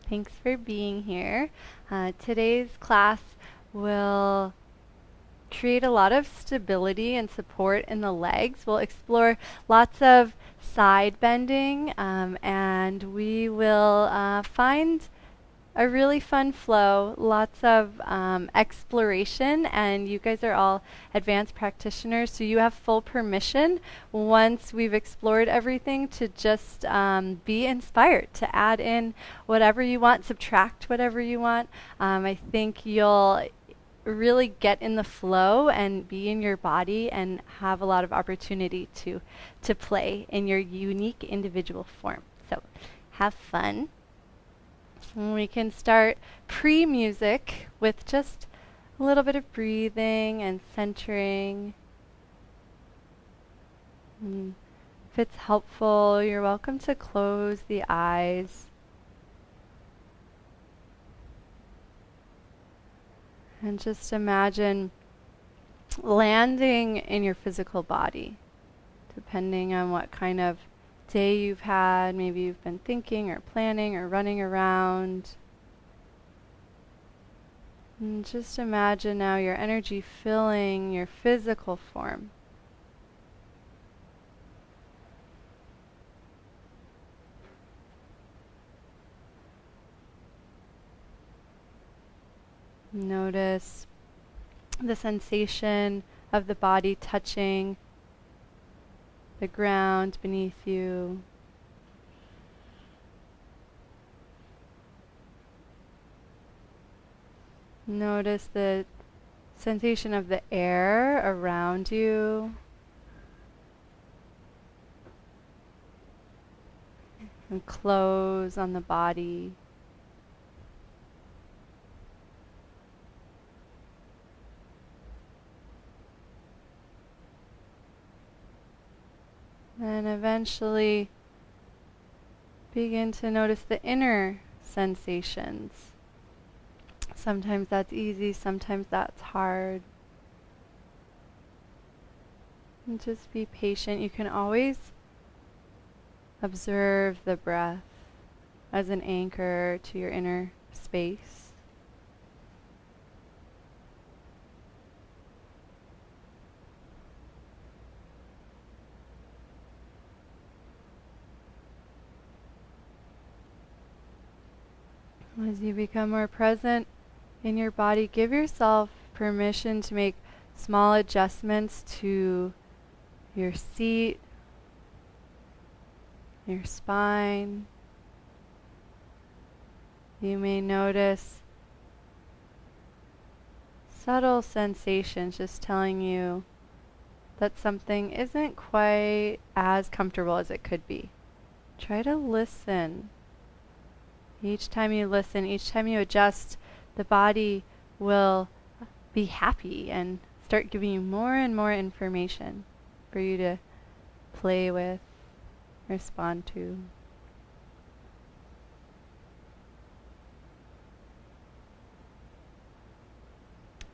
Thanks for being here. Today's class will create a lot of stability and support in the legs. We'll explore lots of side bending, and we will find a really fun flow, lots of exploration, and you guys are all advanced practitioners, so you have full permission once we've explored everything to just be inspired, to add in whatever you want, subtract whatever you want. I think you'll really get in the flow and be in your body and have a lot of opportunity to play in your unique individual form. So have fun. And we can start pre-music with just a little bit of breathing and centering. If it's helpful, you're welcome to close the eyes. And just imagine landing in your physical body, depending on what kind of day you've had. Maybe you've been thinking or planning or running around. And just imagine now your energy filling your physical form. Notice the sensation of the body touching the ground beneath you. Notice the sensation of the air around you. And clothes on the body. And eventually begin to notice the inner sensations. Sometimes that's easy, sometimes that's hard. And just be patient. You can always observe the breath as an anchor to your inner space. As you become more present in your body, give yourself permission to make small adjustments to your seat, your spine. You may notice subtle sensations just telling you that something isn't quite as comfortable as it could be. Try to listen. Each time you listen, each time you adjust, the body will be happy and start giving you more and more information for you to play with, respond to.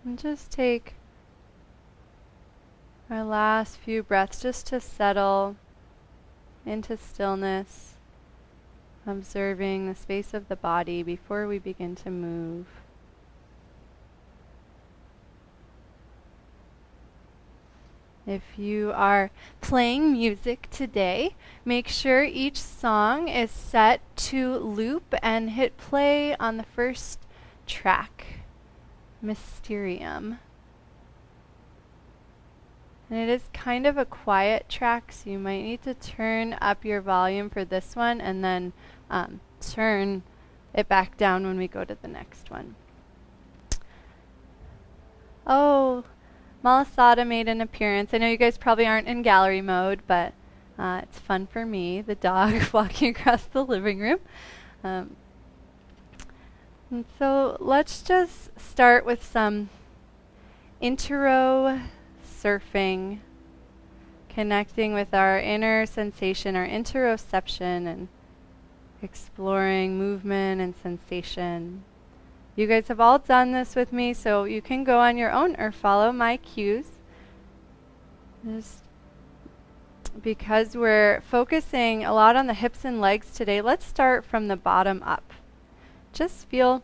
And just take our last few breaths just to settle into stillness. Observing the space of the body before we begin to move. If you are playing music today, make sure each song is set to loop and hit play on the first track, Mysterium. And it is kind of a quiet track, so you might need to turn up your volume for this one and then turn it back down when we go to the next one. Oh, Malasada made an appearance. I know you guys probably aren't in gallery mode, but it's fun for me, the dog walking across the living room. And so let's just start with some intro surfing, connecting with our inner sensation, our interoception, and exploring movement and sensation. You guys have all done this with me, so you can go on your own or follow my cues. Just because we're focusing a lot on the hips and legs today, let's start from the bottom up. Just feel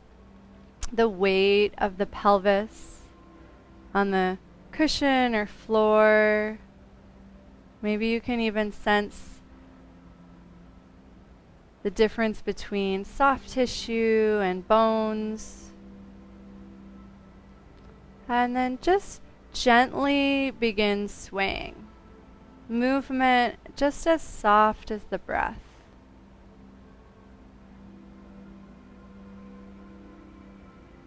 the weight of the pelvis on the cushion or floor. Maybe you can even sense the difference between soft tissue and bones. And then just gently begin swaying. Movement just as soft as the breath.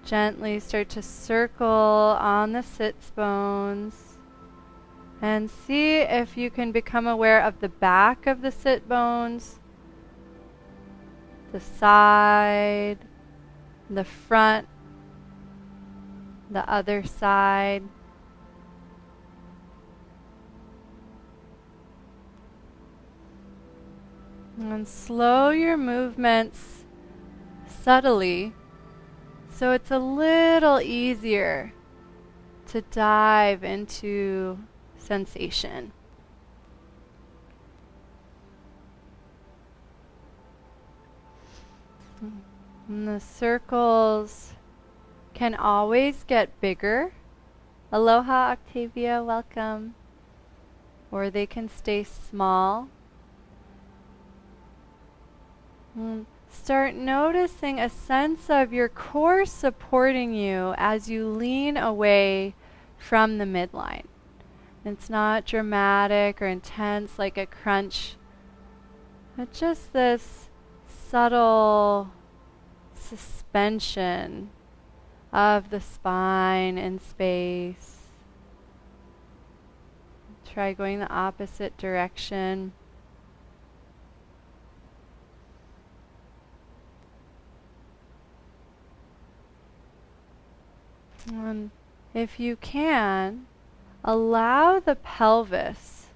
Gently start to circle on the sits bones and see if you can become aware of the back of the sit bones, the side, the front, the other side. And slow your movements subtly so it's a little easier to dive into sensation. And the circles can always get bigger. Aloha, Octavia, welcome. Or they can stay small. Start noticing a sense of your core supporting you as you lean away from the midline. It's not dramatic or intense like a crunch, but just this subtle suspension of the spine in space. Try going the opposite direction. And if you can, allow the pelvis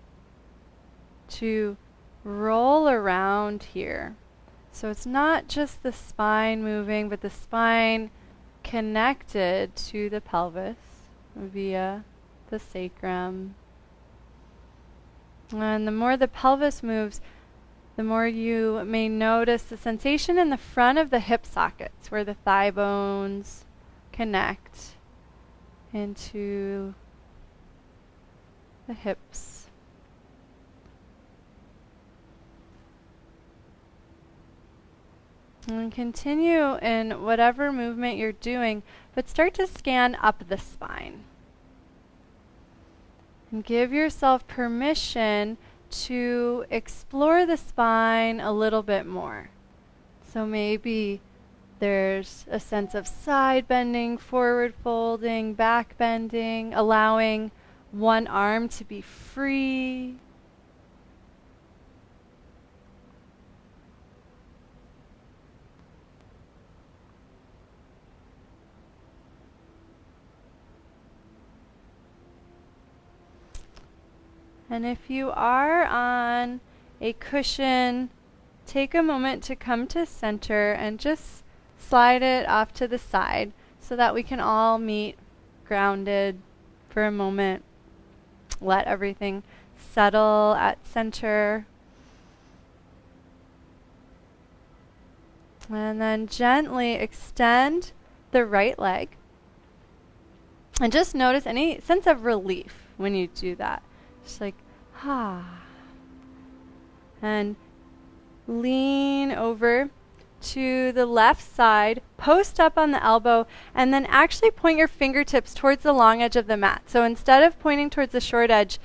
to roll around here. So it's not just the spine moving, but the spine connected to the pelvis via the sacrum. And the more the pelvis moves, the more you may notice the sensation in the front of the hip sockets where the thigh bones connect into the hips. And continue in whatever movement you're doing, but start to scan up the spine. And give yourself permission to explore the spine a little bit more. So maybe there's a sense of side bending, forward folding, back bending, allowing one arm to be free. And if you are on a cushion, take a moment to come to center and just slide it off to the side so that we can all meet grounded for a moment. Let everything settle at center. And then gently extend the right leg. And just notice any sense of relief when you do that. Just like, and lean over to the left side, post up on the elbow, and then actually point your fingertips towards the long edge of the mat. So instead of pointing towards the short edge,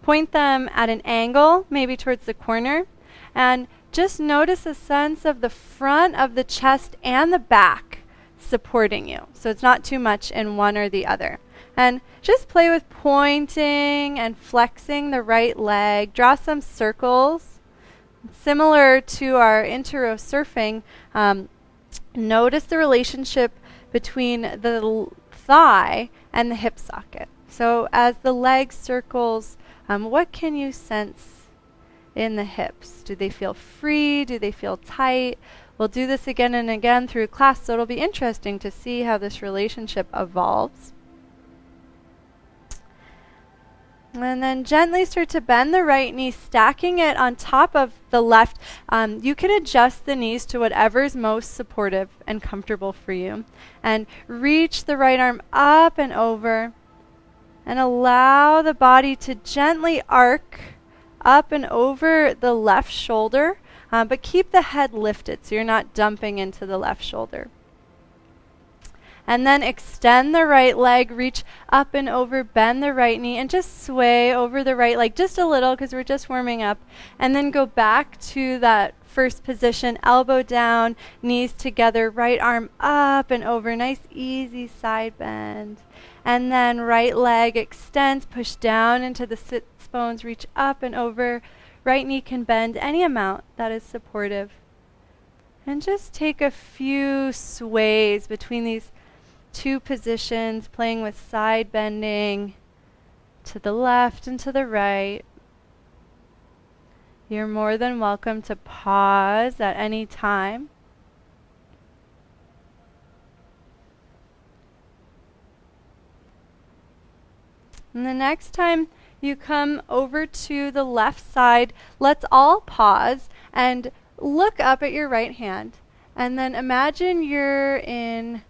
point them at an angle, maybe towards the corner, and just notice a sense of the front of the chest and the back supporting you. So it's not too much in one or the other. And just play with pointing and flexing the right leg. Draw some circles. Similar to our intero surfing, notice the relationship between the thigh and the hip socket. So as the leg circles, what can you sense in the hips? Do they feel free? Do they feel tight? We'll do this again and again through class, so it'll be interesting to see how this relationship evolves. And then gently start to bend the right knee, stacking it on top of the left. You can adjust the knees to whatever's most supportive and comfortable for you. And reach the right arm up and over. And allow the body to gently arc up and over the left shoulder, but keep the head lifted so you're not dumping into the left shoulder. And then extend the right leg, reach up and over, bend the right knee, and just sway over the right leg just a little because we're just warming up. And then go back to that first position, elbow down, knees together, right arm up and over, nice easy side bend. And then right leg extends, push down into the sits bones, reach up and over. Right knee can bend any amount that is supportive. And just take a few sways between these two positions, playing with side bending to the left and to the right. You're more than welcome to pause at any time. And the next time you come over to the left side, let's all pause and look up at your right hand. And then imagine you're in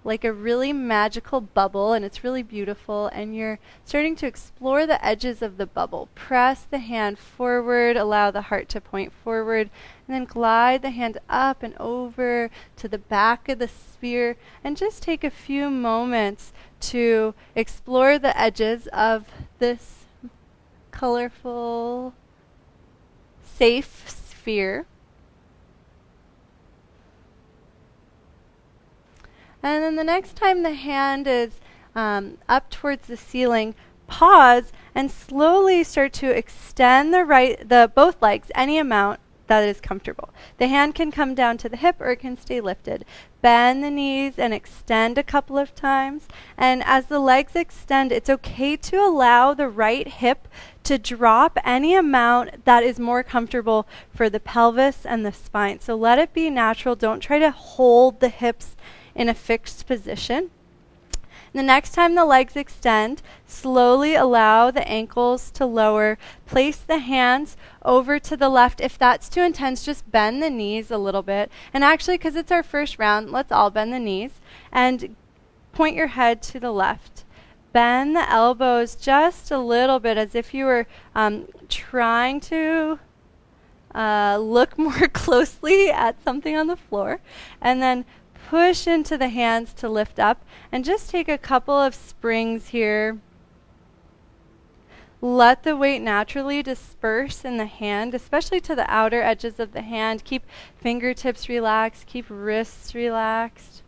like a really magical bubble, and it's really beautiful, and you're starting to explore the edges of the bubble. Press the hand forward, allow the heart to point forward, and then glide the hand up and over to the back of the sphere, and just take a few moments to explore the edges of this colorful, safe sphere. And then the next time the hand is up towards the ceiling, pause and slowly start to extend both legs any amount that is comfortable. The hand can come down to the hip or it can stay lifted. Bend the knees and extend a couple of times. And as the legs extend, it's okay to allow the right hip to drop any amount that is more comfortable for the pelvis and the spine. So let it be natural. Don't try to hold the hips in a fixed position. The next time the legs extend, slowly allow the ankles to lower. Place the hands over to the left. If that's too intense, just bend the knees a little bit. And actually, because it's our first round, let's all bend the knees. And point your head to the left. Bend the elbows just a little bit as if you were trying to look more closely at something on the floor. And then push into the hands to lift up, and just take a couple of springs here. Let the weight naturally disperse in the hand, especially to the outer edges of the hand. Keep fingertips relaxed, keep wrists relaxed.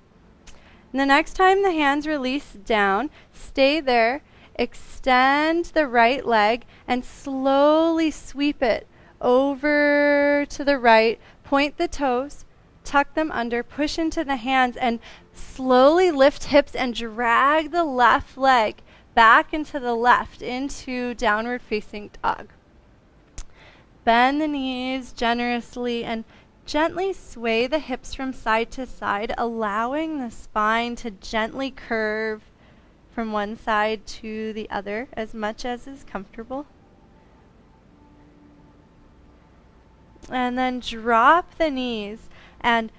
And the next time the hands release down, stay there, extend the right leg, and slowly sweep it over to the right. Point the toes, tuck them under, push into the hands, and slowly lift hips and drag the left leg back into the left, into downward facing dog. Bend the knees generously and gently sway the hips from side to side, allowing the spine to gently curve from one side to the other as much as is comfortable. And then drop the knees and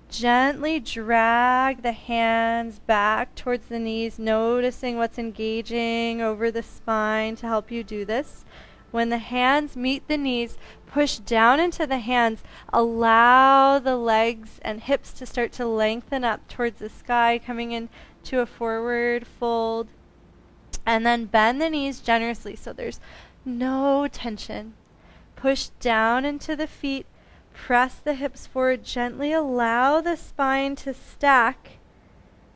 gently drag the hands back towards the knees, noticing what's engaging over the spine to help you do this. When the hands meet the knees, push down into the hands. Allow the legs and hips to start to lengthen up towards the sky, coming into a forward fold. And then bend the knees generously so there's no tension. Push down into the feet. Press the hips forward gently. Allow the spine to stack.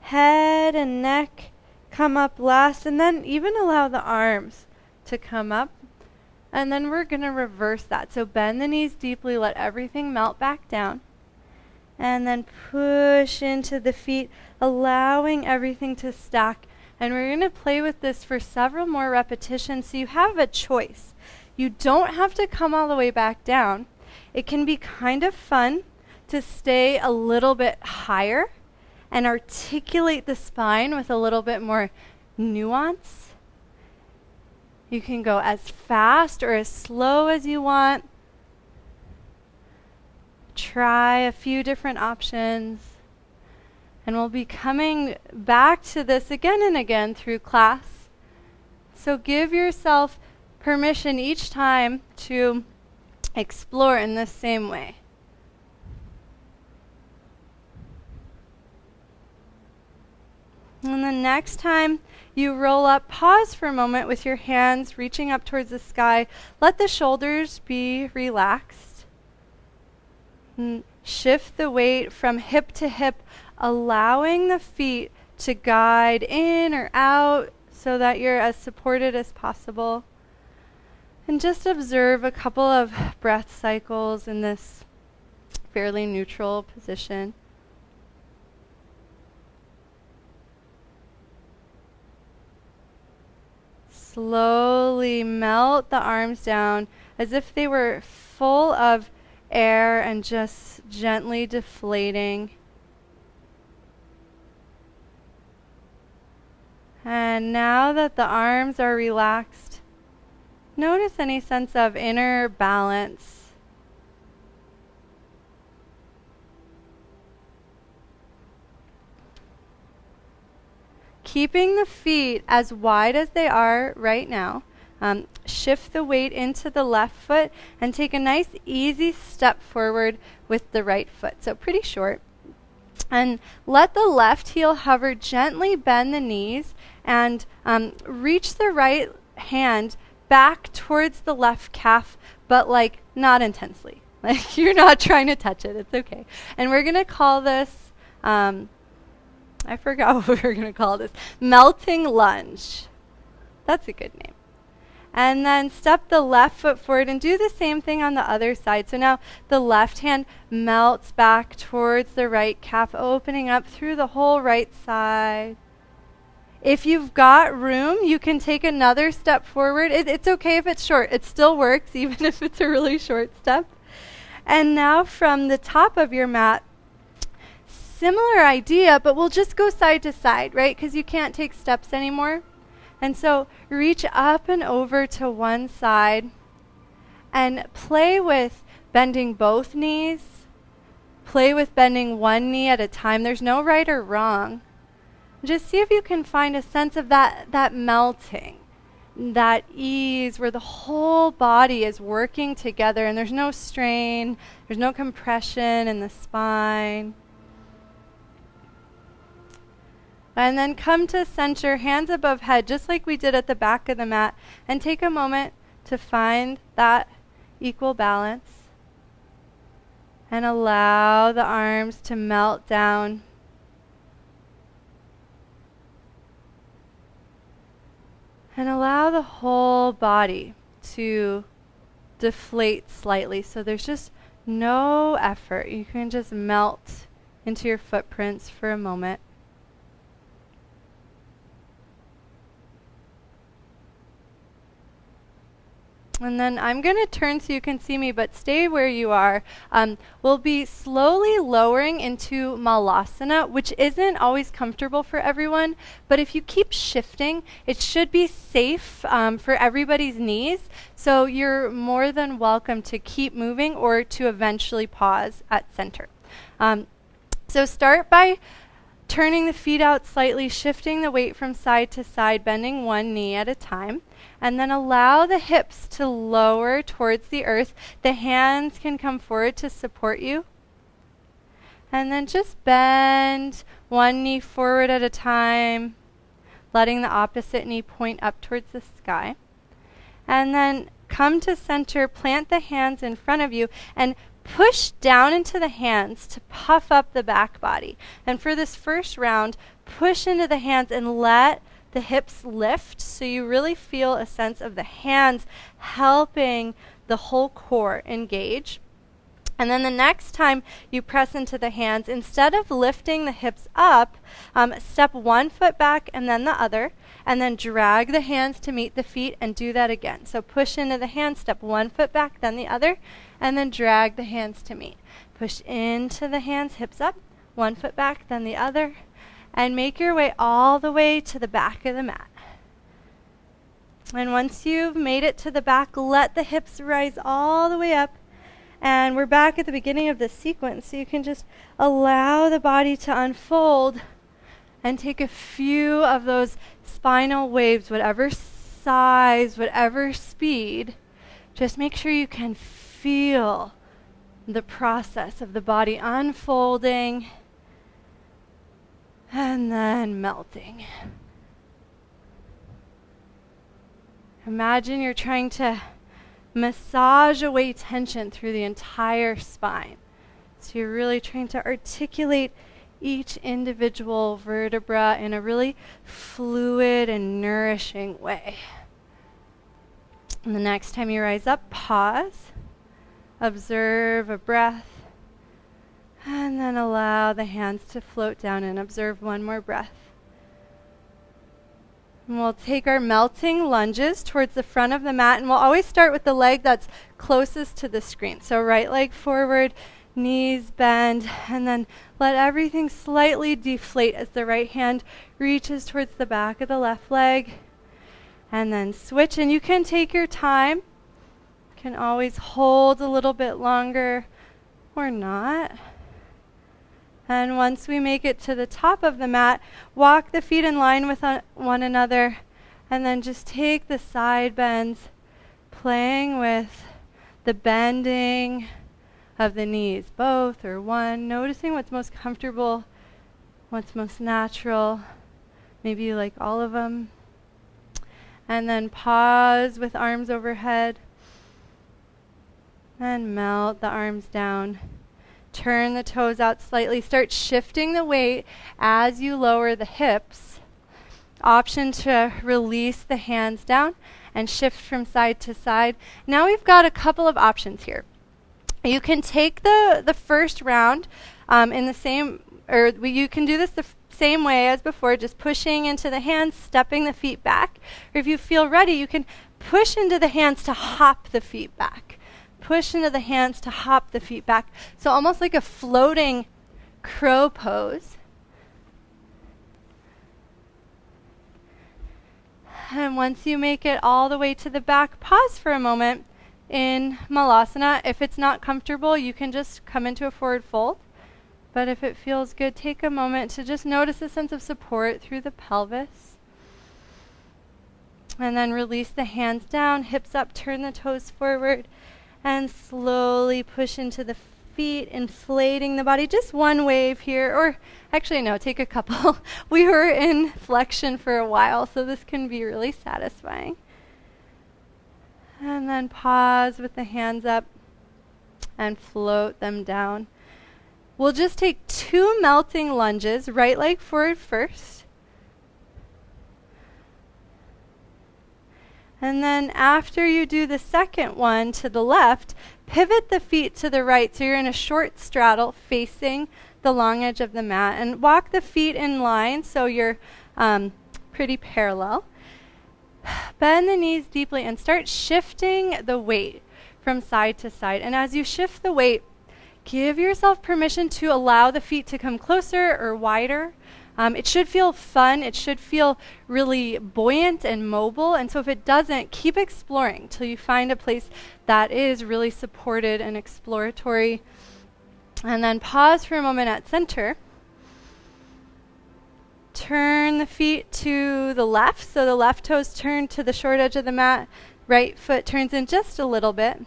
Head and neck come up last, and then even allow the arms to come up. And then we're going to reverse that. So bend the knees deeply, let everything melt back down. And then push into the feet, allowing everything to stack. And we're going to play with this for several more repetitions, so you have a choice. You don't have to come all the way back down. It can be kind of fun to stay a little bit higher and articulate the spine with a little bit more nuance. You can go as fast or as slow as you want. Try a few different options. And we'll be coming back to this again and again through class. So give yourself permission each time to explore in this same way. And the next time you roll up, pause for a moment with your hands reaching up towards the sky. Let the shoulders be relaxed. And shift the weight from hip to hip, allowing the feet to guide in or out so that you're as supported as possible. And just observe a couple of breath cycles in this fairly neutral position. Slowly melt the arms down as if they were full of air and just gently deflating. And now that the arms are relaxed, notice any sense of inner balance. Keeping the feet as wide as they are right now, shift the weight into the left foot and take a nice easy step forward with the right foot. So pretty short. And let the left heel hover, gently bend the knees and reach the right hand back towards the left calf, but like not intensely. Like you're not trying to touch it, it's okay. And we're gonna call this, I forgot what we were going to call this. Melting lunge. That's a good name. And then step the left foot forward and do the same thing on the other side. So now the left hand melts back towards the right calf, opening up through the whole right side. If you've got room, you can take another step forward. It's okay if it's short. It still works, even if it's a really short step. And now from the top of your mat, similar idea, but we'll just go side to side, right? Because you can't take steps anymore. And so reach up and over to one side and play with bending both knees. Play with bending one knee at a time. There's no right or wrong. Just see if you can find a sense of that melting, that ease where the whole body is working together and there's no strain, there's no compression in the spine. And then come to center, hands above head, just like we did at the back of the mat, and take a moment to find that equal balance. And allow the arms to melt down. And allow the whole body to deflate slightly. So there's just no effort. You can just melt into your footprints for a moment. And then I'm going to turn so you can see me, but stay where you are. We'll be slowly lowering into Malasana, which isn't always comfortable for everyone. But if you keep shifting, it should be safe for everybody's knees. So you're more than welcome to keep moving or to eventually pause at center. So start by turning the feet out slightly, shifting the weight from side to side, bending one knee at a time. And then allow the hips to lower towards the earth. The hands can come forward to support you. And then just bend one knee forward at a time, letting the opposite knee point up towards the sky. And then come to center, plant the hands in front of you, and push down into the hands to puff up the back body. And for this first round, push into the hands and let the hips lift, so you really feel a sense of the hands helping the whole core engage. And then the next time you press into the hands, instead of lifting the hips up, step one foot back and then the other, and then drag the hands to meet the feet and do that again. So push into the hands, step one foot back, then the other, and then drag the hands to meet. Push into the hands, hips up, one foot back, then the other, and make your way all the way to the back of the mat. And once you've made it to the back, let the hips rise all the way up. And we're back at the beginning of this sequence, so you can just allow the body to unfold and take a few of those spinal waves, whatever size, whatever speed. Just make sure you can feel the process of the body unfolding and then melting. Imagine you're trying to massage away tension through the entire spine. So you're really trying to articulate each individual vertebra in a really fluid and nourishing way. And the next time you rise up, pause, observe a breath, and then allow the hands to float down and observe one more breath. And we'll take our melting lunges towards the front of the mat, and we'll always start with the leg that's closest to the screen. So right leg forward, knees bend, and then let everything slightly deflate as the right hand reaches towards the back of the left leg. And then switch, and you can take your time. You can always hold a little bit longer or not. And once we make it to the top of the mat, walk the feet in line with one another, and then just take the side bends, playing with the bending of the knees, both or one, noticing what's most comfortable, what's most natural. Maybe you like all of them. And then pause with arms overhead, and melt the arms down. Turn the toes out slightly. Start shifting the weight as you lower the hips. Option to release the hands down and shift from side to side. Now we've got a couple of options here. You can take the first round in the same, you can do this the same way as before, just pushing into the hands, stepping the feet back. Or if you feel ready, you can push into the hands to hop the feet back. Push into the hands to hop the feet back. So almost like a floating crow pose. And once you make it all the way to the back, pause for a moment in Malasana. If it's not comfortable, you can just come into a forward fold. But if it feels good, take a moment to just notice a sense of support through the pelvis. And then release the hands down, hips up, turn the toes forward. And slowly push into the feet, inflating the body. Just one wave here, or actually no, take a couple. We were in flexion for a while, so this can be really satisfying. And then pause with the hands up and float them down. We'll just take 2 melting lunges, right leg forward first. And then after you do the second one to the left, pivot the feet to the right. So you're in a short straddle facing the long edge of the mat. And walk the feet in line so you're pretty parallel. Bend the knees deeply and start shifting the weight from side to side. And as you shift the weight, give yourself permission to allow the feet to come closer or wider. It should feel fun. It should feel really buoyant and mobile. And so if it doesn't, keep exploring till you find a place that is really supported and exploratory. And then pause for a moment at center. Turn the feet to the left. So the left toes turn to the short edge of the mat. Right foot turns in just a little bit.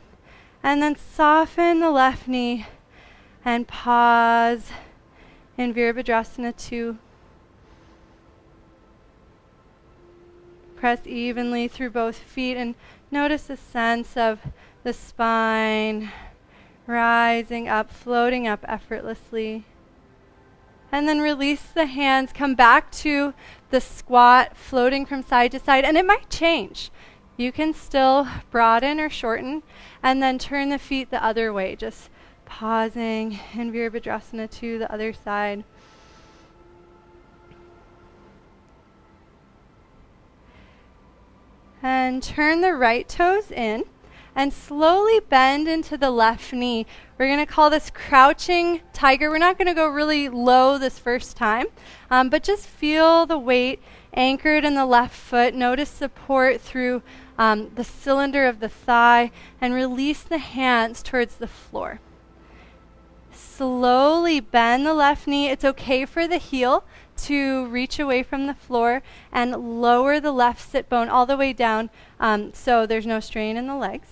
And then soften the left knee and pause in Vierabhadrasana Two. Press evenly through both feet and notice a sense of the spine rising up, floating up effortlessly. And then release the hands, come back to the squat, floating from side to side, and it might change. You can still broaden or shorten, and then turn the feet the other way, just pausing in Vierabhadrasana Two, the other side. And turn the right toes in and slowly bend into the left knee. We're going to call this crouching tiger. We're not going to go really low this first time, but just feel the weight anchored in the left foot. Notice support through the cylinder of the thigh, and release the hands towards the floor. Slowly bend the left knee. It's okay for the heel to reach away from the floor, and lower the left sit bone all the way down so there's no strain in the legs.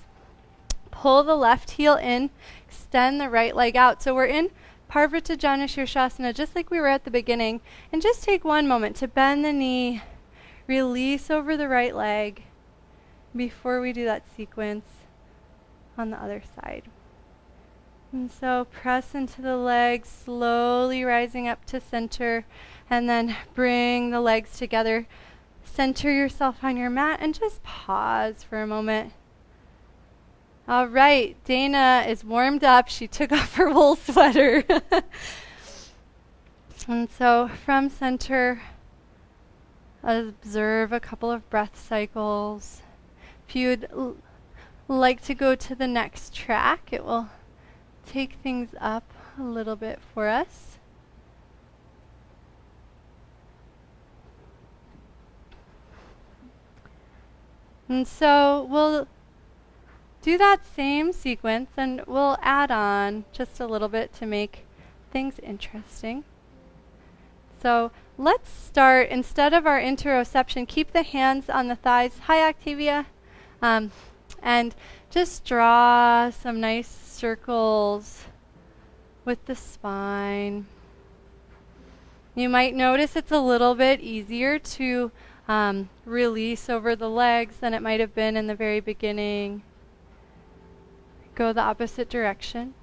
Pull the left heel in, extend the right leg out. So we're in Parvatajana Shirshasana just like we were at the beginning. And just take one moment to bend the knee, release over the right leg before we do that sequence on the other side. And so press into the legs, slowly rising up to center, and then bring the legs together. Center yourself on your mat and just pause for a moment. All right, Dana is warmed up. She took off her wool sweater. And so from center, observe a couple of breath cycles. If you'd like to go to the next track, it will take things up a little bit for us. And so we'll do that same sequence, and we'll add on just a little bit to make things interesting. So let's start, instead of our interoception, keep the hands on the thighs. Hi, Octavia. And just draw some nice circles with the spine. You might notice it's a little bit easier to release over the legs than it might have been in the very beginning. Go the opposite direction.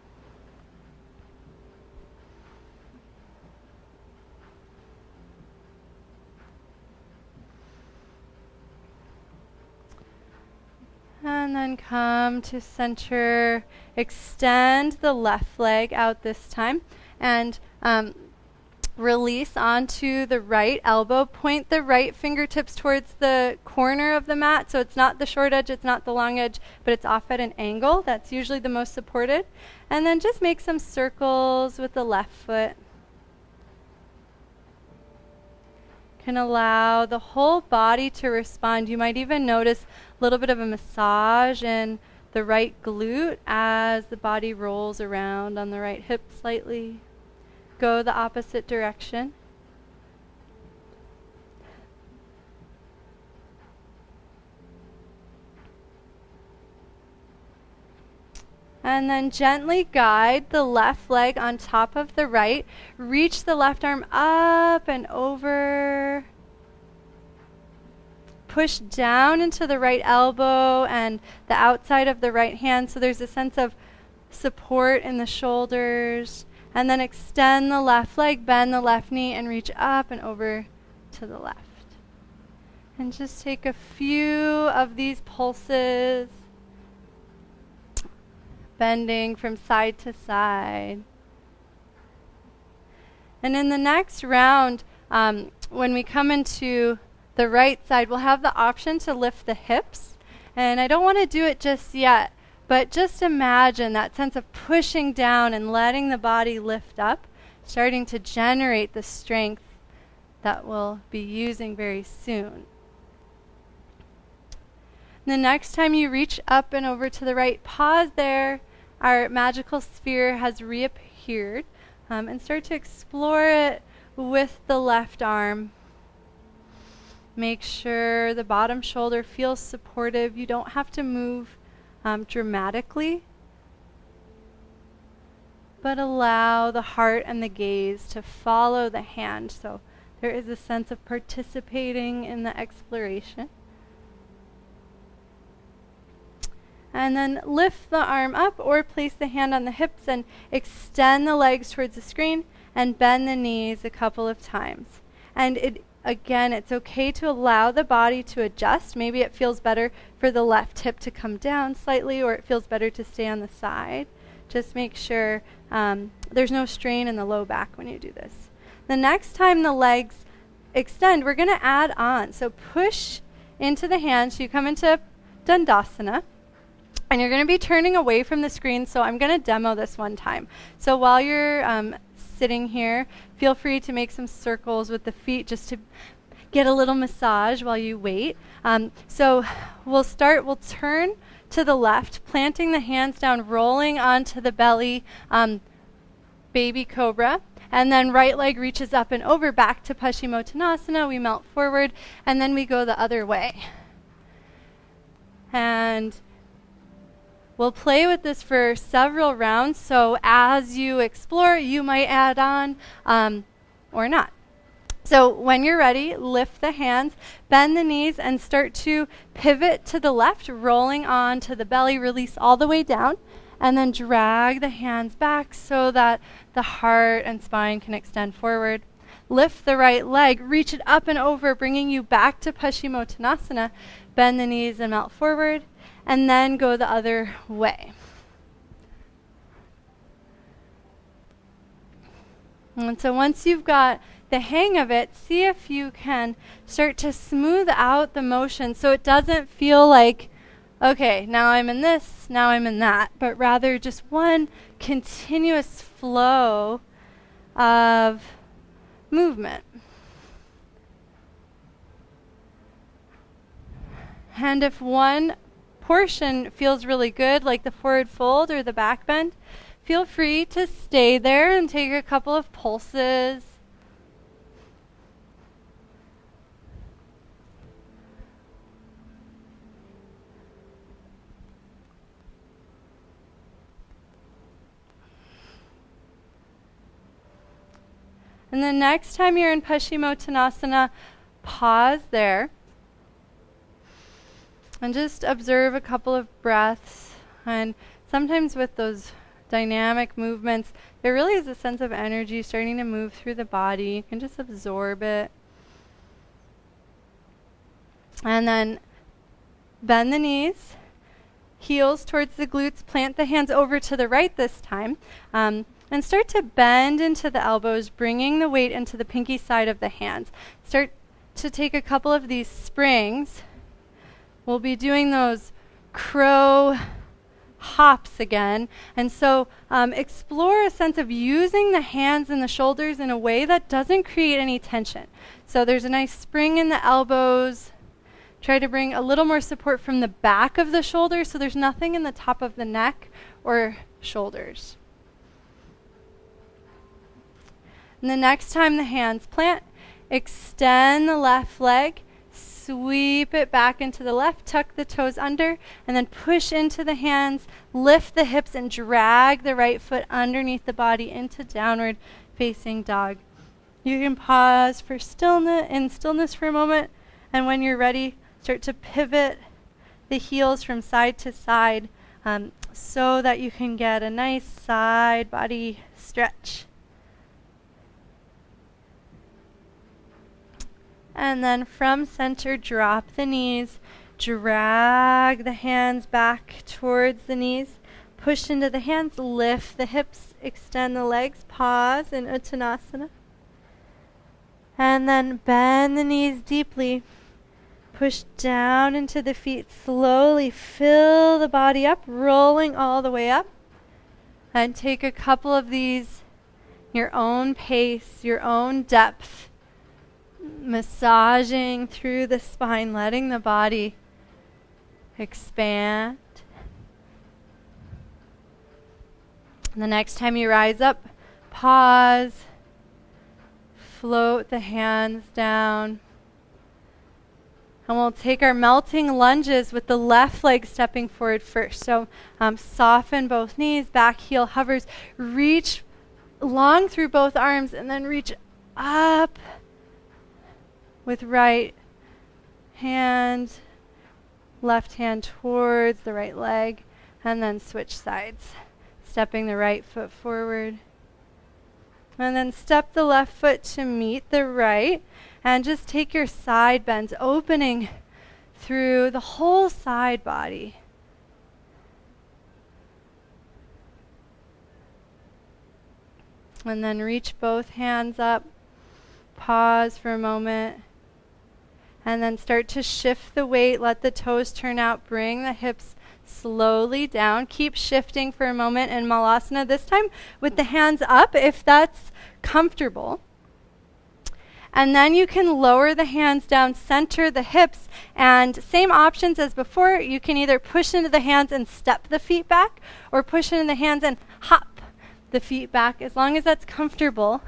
And then come to center. Extend the left leg out this time. And release onto the right elbow. Point the right fingertips towards the corner of the mat. So it's not the short edge, it's not the long edge, but it's off at an angle. That's usually the most supported. And then just make some circles with the left foot. Can allow the whole body to respond. You might even notice a little bit of a massage in the right glute as the body rolls around on the right hip slightly. Go the opposite direction. And then gently guide the left leg on top of the right. Reach the left arm up and over. Push down into the right elbow and the outside of the right hand, so there's a sense of support in the shoulders. And then extend the left leg, bend the left knee, and reach up and over to the left. And just take a few of these pulses, bending from side to side. And in the next round, when we come into the right side, we'll have the option to lift the hips. And I don't want to do it just yet, but just imagine that sense of pushing down and letting the body lift up, starting to generate the strength that we'll be using very soon. The next time you reach up and over to the right, pause there. Our magical sphere has reappeared, and start to explore it with the left arm. Make sure the bottom shoulder feels supportive. You don't have to move dramatically, but allow the heart and the gaze to follow the hand. So there is a sense of participating in the exploration. And then lift the arm up or place the hand on the hips and extend the legs towards the screen and bend the knees a couple of times. And again, it's okay to allow the body to adjust. Maybe it feels better for the left hip to come down slightly, or it feels better to stay on the side. Just make sure there's no strain in the low back when you do this. The next time the legs extend, we're going to add on. So push into the hands. So you come into Dandasana. And you're going to be turning away from the screen, so I'm going to demo this one time. So while you're sitting here, feel free to make some circles with the feet just to get a little massage while you wait. So we'll turn to the left, planting the hands down, rolling onto the belly, baby cobra. And then right leg reaches up and over, back to Pashimo Tanasana. We melt forward, and then we go the other way. And we'll play with this for several rounds, so as you explore, you might add on or not. So when you're ready, lift the hands, bend the knees, and start to pivot to the left, rolling on to the belly, release all the way down, and then drag the hands back so that the heart and spine can extend forward. Lift the right leg, reach it up and over, bringing you back to Pashimo Tanasana. Bend the knees and melt forward, and then go the other way. And so once you've got the hang of it, see if you can start to smooth out the motion so it doesn't feel like, okay, now I'm in this, now I'm in that, but rather just one continuous flow of movement. And if one portion feels really good, like the forward fold or the back bend, feel free to stay there and take a couple of pulses. And the next time you're in Pashimo Tanasana, pause there and just observe a couple of breaths. And sometimes with those dynamic movements, there really is a sense of energy starting to move through the body. You can just absorb it. And then bend the knees, heels towards the glutes, plant the hands over to the right this time. And start to bend into the elbows, bringing the weight into the pinky side of the hands. Start to take a couple of these springs. We'll be doing those crow hops again. And so explore a sense of using the hands and the shoulders in a way that doesn't create any tension. So there's a nice spring in the elbows. Try to bring a little more support from the back of the shoulders so there's nothing in the top of the neck or shoulders. And the next time the hands plant, extend the left leg, sweep it back into the left, tuck the toes under, and then push into the hands, lift the hips, and drag the right foot underneath the body into downward facing dog. You can pause for stillness for a moment, and when you're ready, start to pivot the heels from side to side so that you can get a nice side body stretch. And then from center, drop the knees, drag the hands back towards the knees, push into the hands, lift the hips, extend the legs, pause in Uttanasana. And then bend the knees deeply, push down into the feet, slowly fill the body up, rolling all the way up. And take a couple of these, your own pace, your own depth. Massaging through the spine, letting the body expand. And the next time you rise up, pause, float the hands down. And we'll take our melting lunges with the left leg stepping forward first. So soften both knees, back heel hovers, reach long through both arms, and then reach up with right hand, left hand towards the right leg, and then switch sides. Stepping the right foot forward. And then step the left foot to meet the right, and just take your side bends, opening through the whole side body. And then reach both hands up, pause for a moment, and then start to shift the weight, let the toes turn out, bring the hips slowly down. Keep shifting for a moment in Malasana, this time with the hands up if that's comfortable. And then you can lower the hands down, center the hips, and same options as before. You can either push into the hands and step the feet back, or push into the hands and hop the feet back, as long as that's comfortable.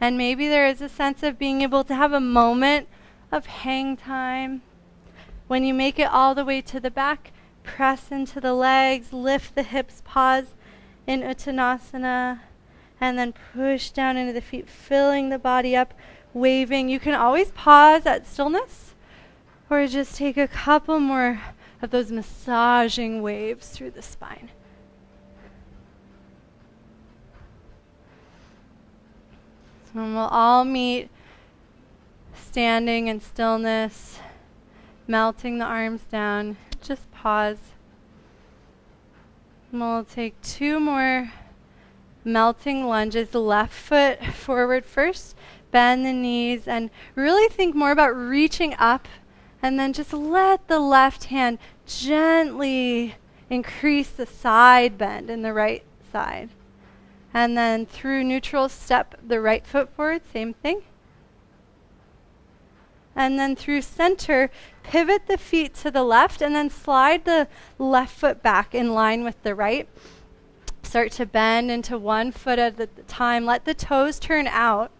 And maybe there is a sense of being able to have a moment of hang time. When you make it all the way to the back, press into the legs, lift the hips, pause in Uttanasana, and then push down into the feet, filling the body up, waving. You can always pause at stillness, or just take a couple more of those massaging waves through the spine. So we'll all meet standing in stillness, melting the arms down. Just pause. And we'll take 2 more melting lunges. The left foot forward first. Bend the knees and really think more about reaching up, and then just let the left hand gently increase the side bend in the right side. And then through neutral, step the right foot forward, same thing. And then through center, pivot the feet to the left and then slide the left foot back in line with the right. Start to bend into one foot at a time. Let the toes turn out.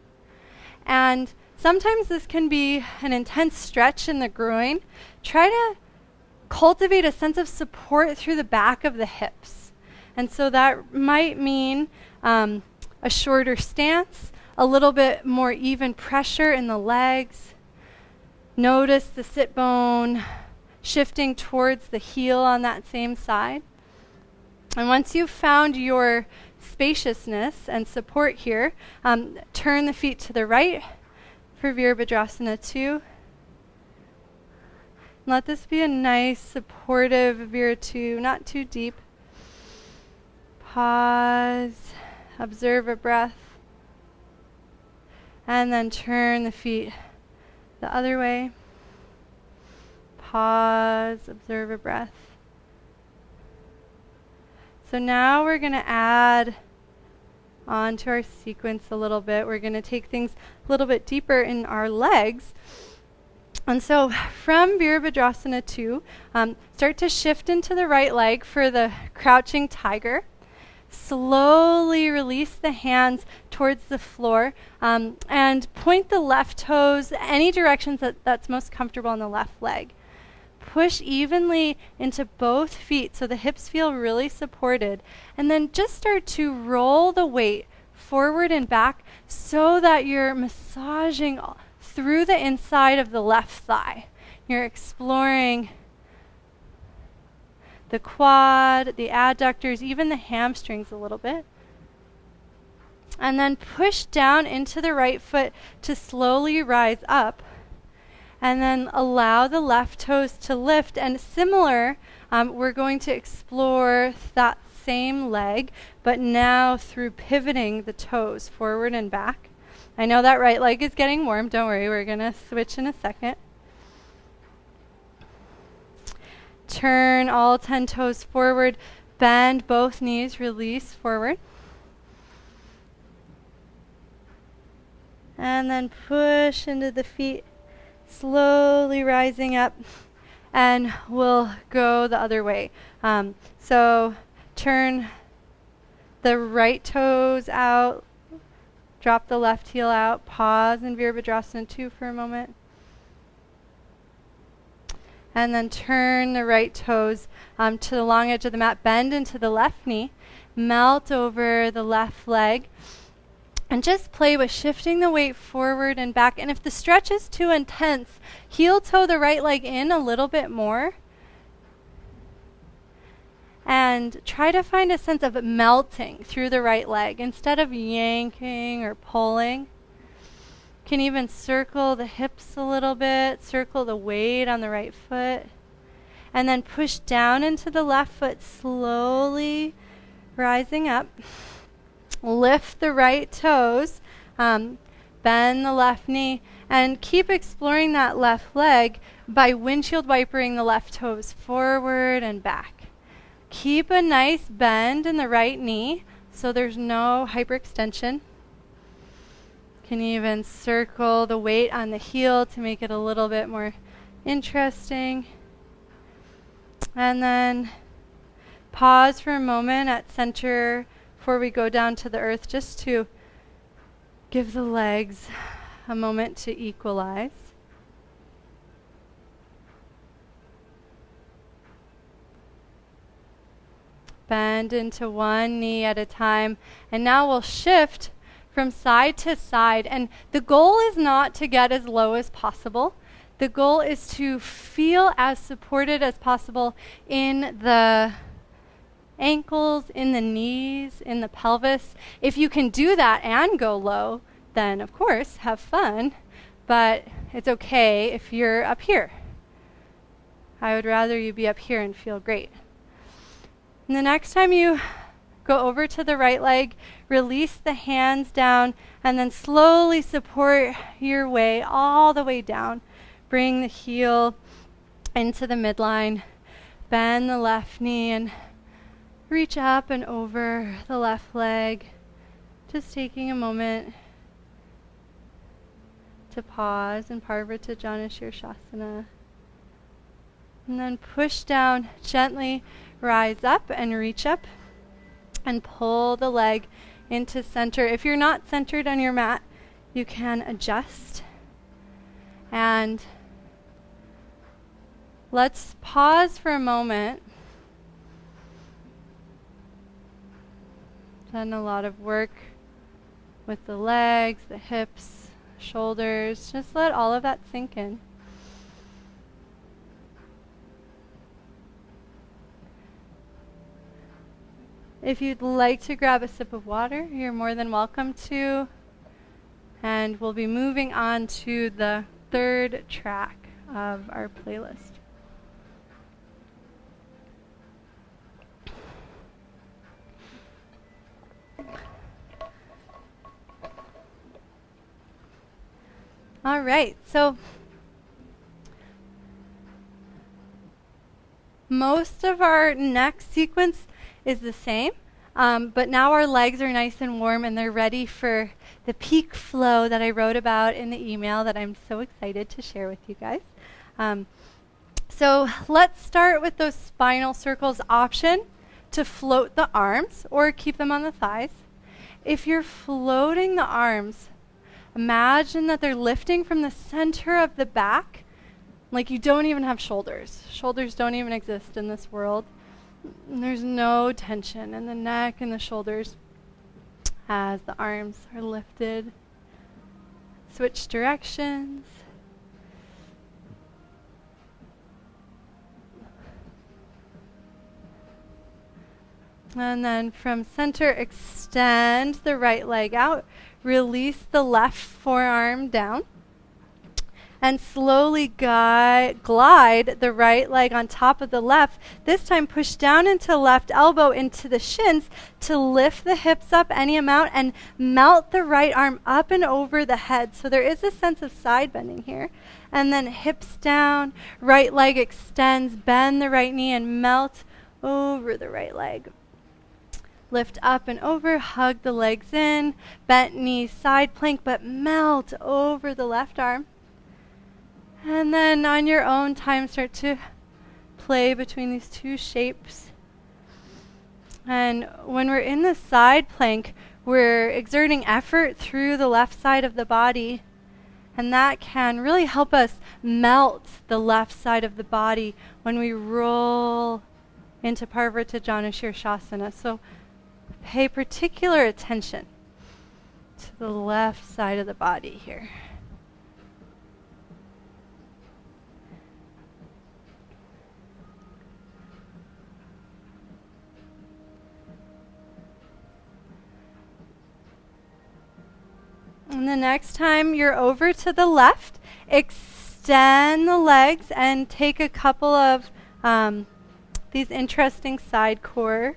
And sometimes this can be an intense stretch in the groin. Try to cultivate a sense of support through the back of the hips. And so that might mean a shorter stance, a little bit more even pressure in the legs. Notice the sit bone shifting towards the heel on that same side. And once you've found your spaciousness and support here, turn the feet to the right for Vierabhadrasana Two. Let this be a nice, supportive Vira Two, not too deep. Pause, observe a breath, and then turn the feet the other way. Pause, observe a breath. So now we're going to add on to our sequence a little bit. We're going to take things a little bit deeper in our legs. And so from Vierabhadrasana Two, start to shift into the right leg for the crouching tiger. Slowly release the hands towards the floor, and point the left toes any directions that's most comfortable on the left leg. Push evenly into both feet so the hips feel really supported. And then just start to roll the weight forward and back so that you're massaging through the inside of the left thigh. You're exploring the quad, the adductors, even the hamstrings a little bit. And then push down into the right foot to slowly rise up. And then allow the left toes to lift. And similar, we're going to explore that same leg, but now through pivoting the toes forward and back. I know that right leg is getting warm. Don't worry, we're going to switch in a second. Turn all 10 toes forward. Bend both knees, release forward. And then push into the feet. Slowly rising up, and we'll go the other way. So turn the right toes out, drop the left heel out, pause in Vierabhadrasana Two for a moment. And then turn the right toes to the long edge of the mat, bend into the left knee, melt over the left leg. And just play with shifting the weight forward and back. And if the stretch is too intense, heel toe the right leg in a little bit more. And try to find a sense of melting through the right leg instead of yanking or pulling. You can even circle the hips a little bit, circle the weight on the right foot. And then push down into the left foot, slowly rising up. Lift the right toes, bend the left knee, and keep exploring that left leg, by windshield wipering the left toes forward and back. Keep a nice bend in the right knee so there's no hyperextension. Can even circle the weight on the heel to make it a little bit more interesting. And then pause for a moment at center before we go down to the earth, just to give the legs a moment to equalize. Bend into one knee at a time. And now we'll shift from side to side. And the goal is not to get as low as possible. The goal is to feel as supported as possible in the ankles, in the knees, in the pelvis. If you can do that and go low, then of course, have fun. But it's okay if you're up here. I would rather you be up here and feel great. And the next time you go over to the right leg, release the hands down and then slowly support your way all the way down. Bring the heel into the midline. Bend the left knee and reach up and over the left leg. Just taking a moment to pause in Vierabhadrasana Shavasana. And then push down gently. Rise up and reach up and pull the leg into center. If you're not centered on your mat, you can adjust. And let's pause for a moment. Done a lot of work with the legs, the hips, shoulders. Just let all of that sink in. If you'd like to grab a sip of water, you're more than welcome to. And we'll be moving on to the third track of our playlist. All right, so most of our next sequence is the same, but now our legs are nice and warm and they're ready for the peak flow that I wrote about in the email that I'm so excited to share with you guys. So let's start with those spinal circles option to float the arms or keep them on the thighs. If you're floating the arms, imagine that they're lifting from the center of the back, like you don't even have shoulders. Shoulders don't even exist in this world. There's no tension in the neck and the shoulders as the arms are lifted. Switch directions. And then from center, extend the right leg out. Release the left forearm down. And slowly glide the right leg on top of the left. This time push down into left elbow into the shins to lift the hips up any amount and melt the right arm up and over the head. So there is a sense of side bending here. And then hips down, right leg extends, bend the right knee and melt over the right leg. Lift up and over, hug the legs in, bent knee, side plank, but melt over the left arm. And then on your own time, start to play between these two shapes. And when we're in the side plank, we're exerting effort through the left side of the body. And that can really help us melt the left side of the body when we roll into Vierabhadrasana Shavasana. So pay particular attention to the left side of the body here. And the next time you're over to the left, extend the legs and take a couple of these interesting side core.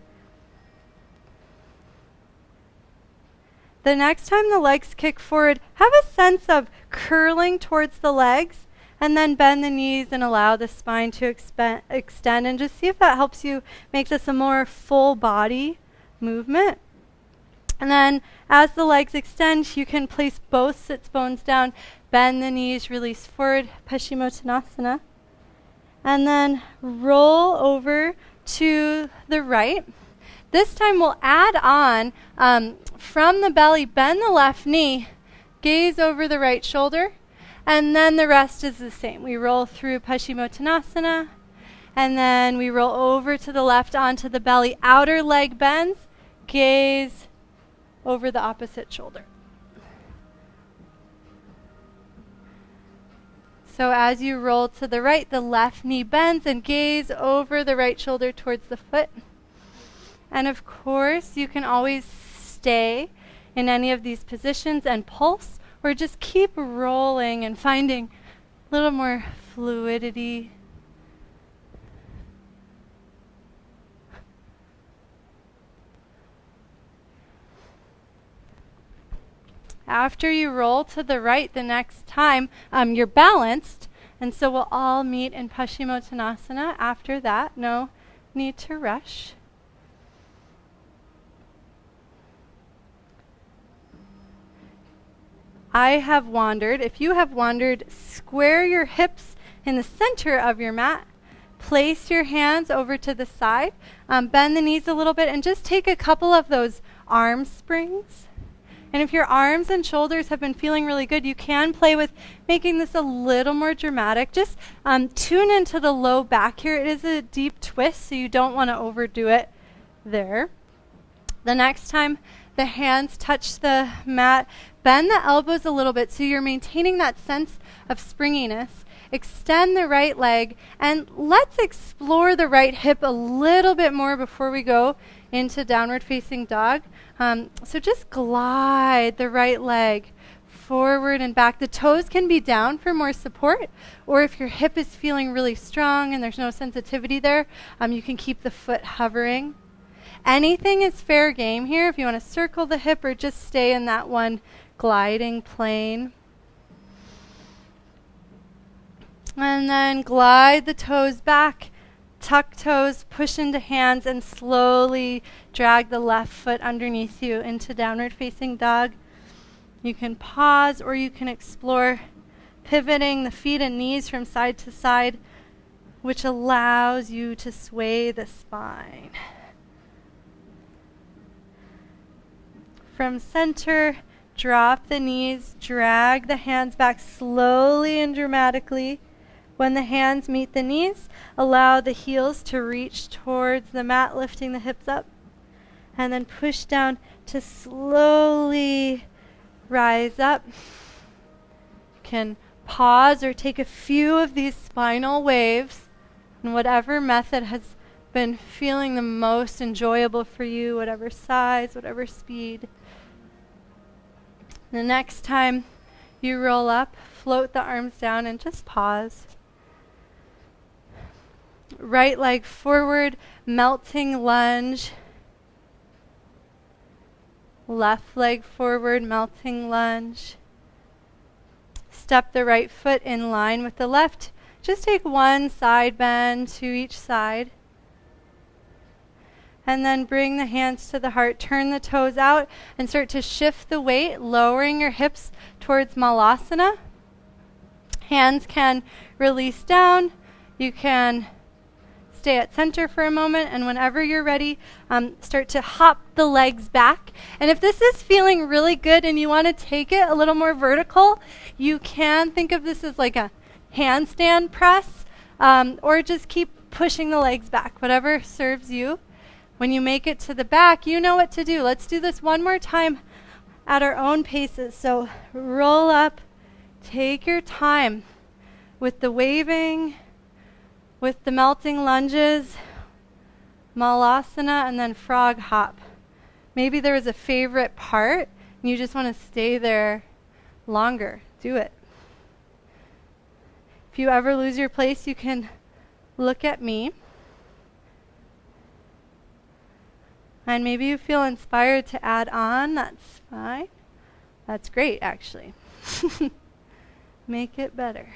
The next time the legs kick forward, have a sense of curling towards the legs And then bend the knees and allow the spine to extend, and just see if that helps you make this a more full body movement. And then as the legs extend, you can place both sits bones down, bend the knees, release forward, Pashimo Tanasana. And then roll over to the right. This time we'll add on from the belly, bend the left knee, gaze over the right shoulder, and then the rest is the same. We roll through Pashimo Tanasana, and then we roll over to the left onto the belly, outer leg bends, gaze over the opposite shoulder. So as you roll to the right, the left knee bends and gaze over the right shoulder towards the foot. And of course, you can always stay in any of these positions and pulse, or just keep rolling and finding a little more fluidity. After you roll to the right the next time, you're balanced, and so we'll all meet in Pashimo Tanasana after that. No need to rush. I have wandered. If you have wandered, square your hips in the center of your mat. Place your hands over to the side. Bend the knees a little bit and just take a couple of those arm springs. And if your arms and shoulders have been feeling really good, you can play with making this a little more dramatic. Just tune into the low back here. It is a deep twist, so you don't want to overdo it there. The next time the hands touch the mat, bend the elbows a little bit so you're maintaining that sense of springiness. Extend the right leg, and let's explore the right hip a little bit more before we go into downward facing dog. So just glide the right leg forward and back. The toes can be down for more support, or if your hip is feeling really strong and there's no sensitivity there, you can keep the foot hovering. Anything is fair game here if you want to circle the hip or just stay in that one gliding plane. And then glide the toes back, tuck toes, push into hands, and slowly drag the left foot underneath you into downward facing dog. You can pause, or you can explore pivoting the feet and knees from side to side, which allows you to sway the spine. From center, drop the knees, drag the hands back slowly and dramatically. When the hands meet the knees, allow the heels to reach towards the mat, lifting the hips up. And then push down to slowly rise up. You can pause or take a few of these spinal waves in whatever method has been feeling the most enjoyable for you, whatever size, whatever speed. The next time you roll up, float the arms down and just pause. Right leg forward, melting lunge. Left leg forward, melting lunge. Step the right foot in line with the left. Just take one side bend to each side. And then bring the hands to the heart. Turn the toes out and start to shift the weight, lowering your hips towards Malasana. Hands can release down. You can stay at center for a moment, and whenever you're ready, start to hop the legs back. And if this is feeling really good and you want to take it a little more vertical, you can think of this as like a handstand press, or just keep pushing the legs back, whatever serves you. When you make it to the back, you know what to do. Let's do this one more time at our own paces. So roll up, take your time with the waving, with the melting lunges, Malasana, and then frog hop. Maybe there was a favorite part and you just want to stay there longer. Do it. If you ever lose your place, you can look at me. And maybe you feel inspired to add on. That's fine. That's great, actually. Make it better.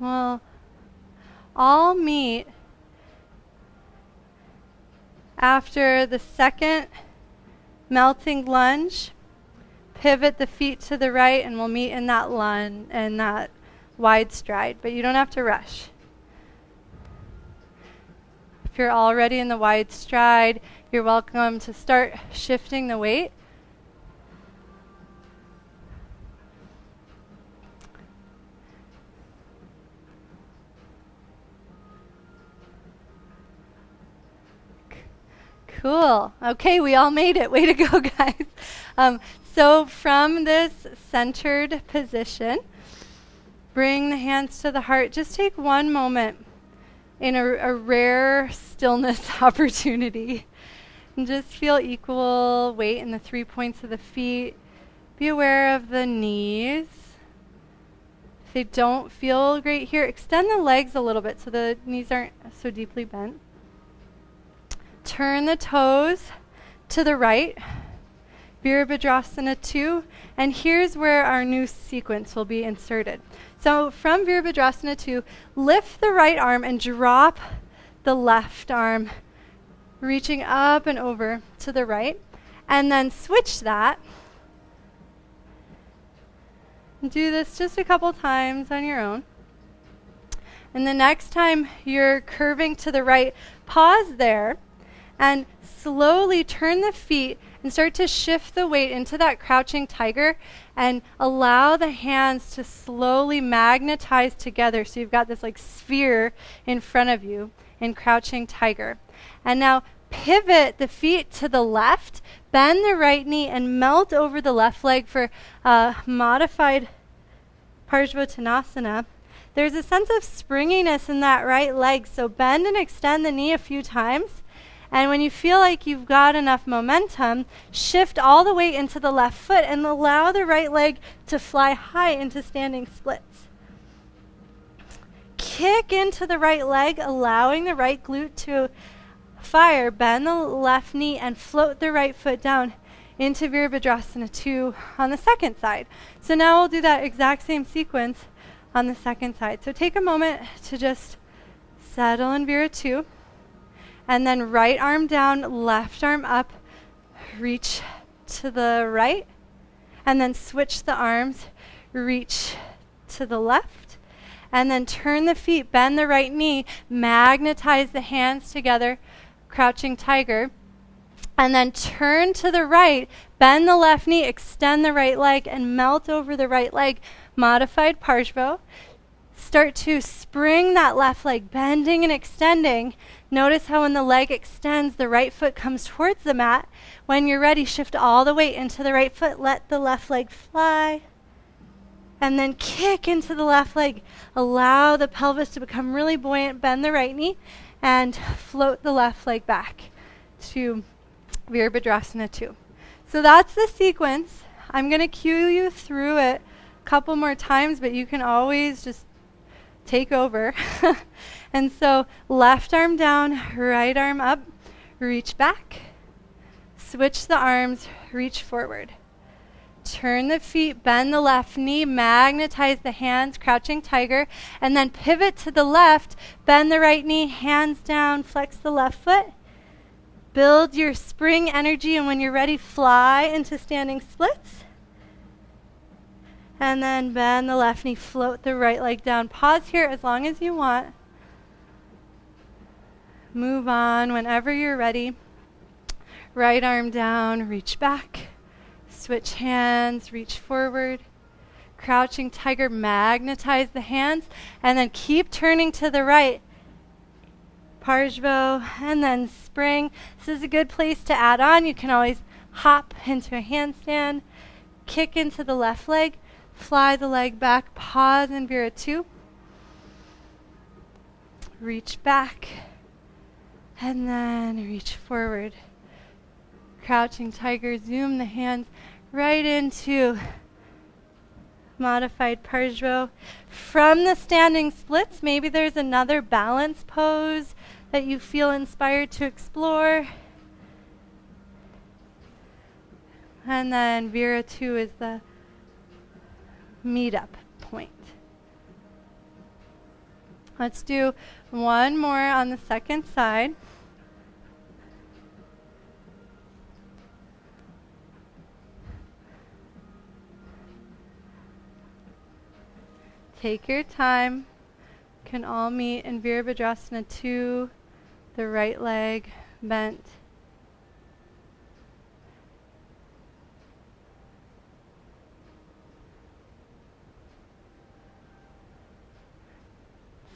We'll all meet after the second melting lunge. Pivot the feet to the right, and we'll meet in that lunge and that wide stride, but you don't have to rush. If you're already in the wide stride, you're welcome to start shifting the weight. Cool. Okay, we all made it. Way to go, guys. So from this centered position, bring the hands to the heart. Just take one moment in a rare stillness opportunity. And just feel equal weight in the 3 points of the feet. Be aware of the knees. If they don't feel great here, extend the legs a little bit so the knees aren't so deeply bent. Turn the toes to the right. Vierabhadrasana Two. And here's where our new sequence will be inserted. So from Vierabhadrasana Two, lift the right arm and drop the left arm, reaching up and over to the right. And then switch that. Do this just a couple times on your own. And the next time you're curving to the right, pause there and slowly turn the feet and start to shift the weight into that crouching tiger and allow the hands to slowly magnetize together. So you've got this like sphere in front of you in crouching tiger. And now pivot the feet to the left, bend the right knee and melt over the left leg for modified Pashimo Tanasana. There's a sense of springiness in that right leg, so bend and extend the knee a few times. And when you feel like you've got enough momentum, shift all the weight into the left foot and allow the right leg to fly high into standing splits. Kick into the right leg, allowing the right glute to fire. Bend the left knee and float the right foot down into Vierabhadrasana Two on the second side. So now we'll do that exact same sequence on the second side. So take a moment to just settle in Vira Two. And then right arm down, left arm up, reach to the right, and then switch the arms, reach to the left, and then turn the feet, bend the right knee, magnetize the hands together, crouching tiger, and then turn to the right, bend the left knee, extend the right leg, and melt over the right leg, modified Pashimo. Start to spring that left leg, bending and extending. Notice how when the leg extends, the right foot comes towards the mat. When you're ready, shift all the weight into the right foot. Let the left leg fly. And then kick into the left leg. Allow the pelvis to become really buoyant. Bend the right knee and float the left leg back to Vierabhadrasana Two. So that's the sequence. I'm going to cue you through it a couple more times, but you can always just take over. And so left arm down, right arm up, reach back, switch the arms, reach forward. Turn the feet, bend the left knee, magnetize the hands, crouching tiger, and then pivot to the left, bend the right knee, hands down, flex the left foot. Build your spring energy, and when you're ready, fly into standing splits. And then bend the left knee, float the right leg down. Pause here as long as you want. Move on whenever you're ready. Right arm down, reach back. Switch hands, reach forward. Crouching tiger, magnetize the hands. And then keep turning to the right. Pashimo, and then spring. This is a good place to add on. You can always hop into a handstand. Kick into the left leg. Fly the leg back. Pause in Vira Two. Reach back. And then reach forward. Crouching tiger, zoom the hands right into modified Pashimo. From the standing splits, maybe there's another balance pose that you feel inspired to explore. And then Vira Two is the meetup point. Let's do one more on the second side. Take your time. Can all meet in Vierabhadrasana Two, the right leg bent.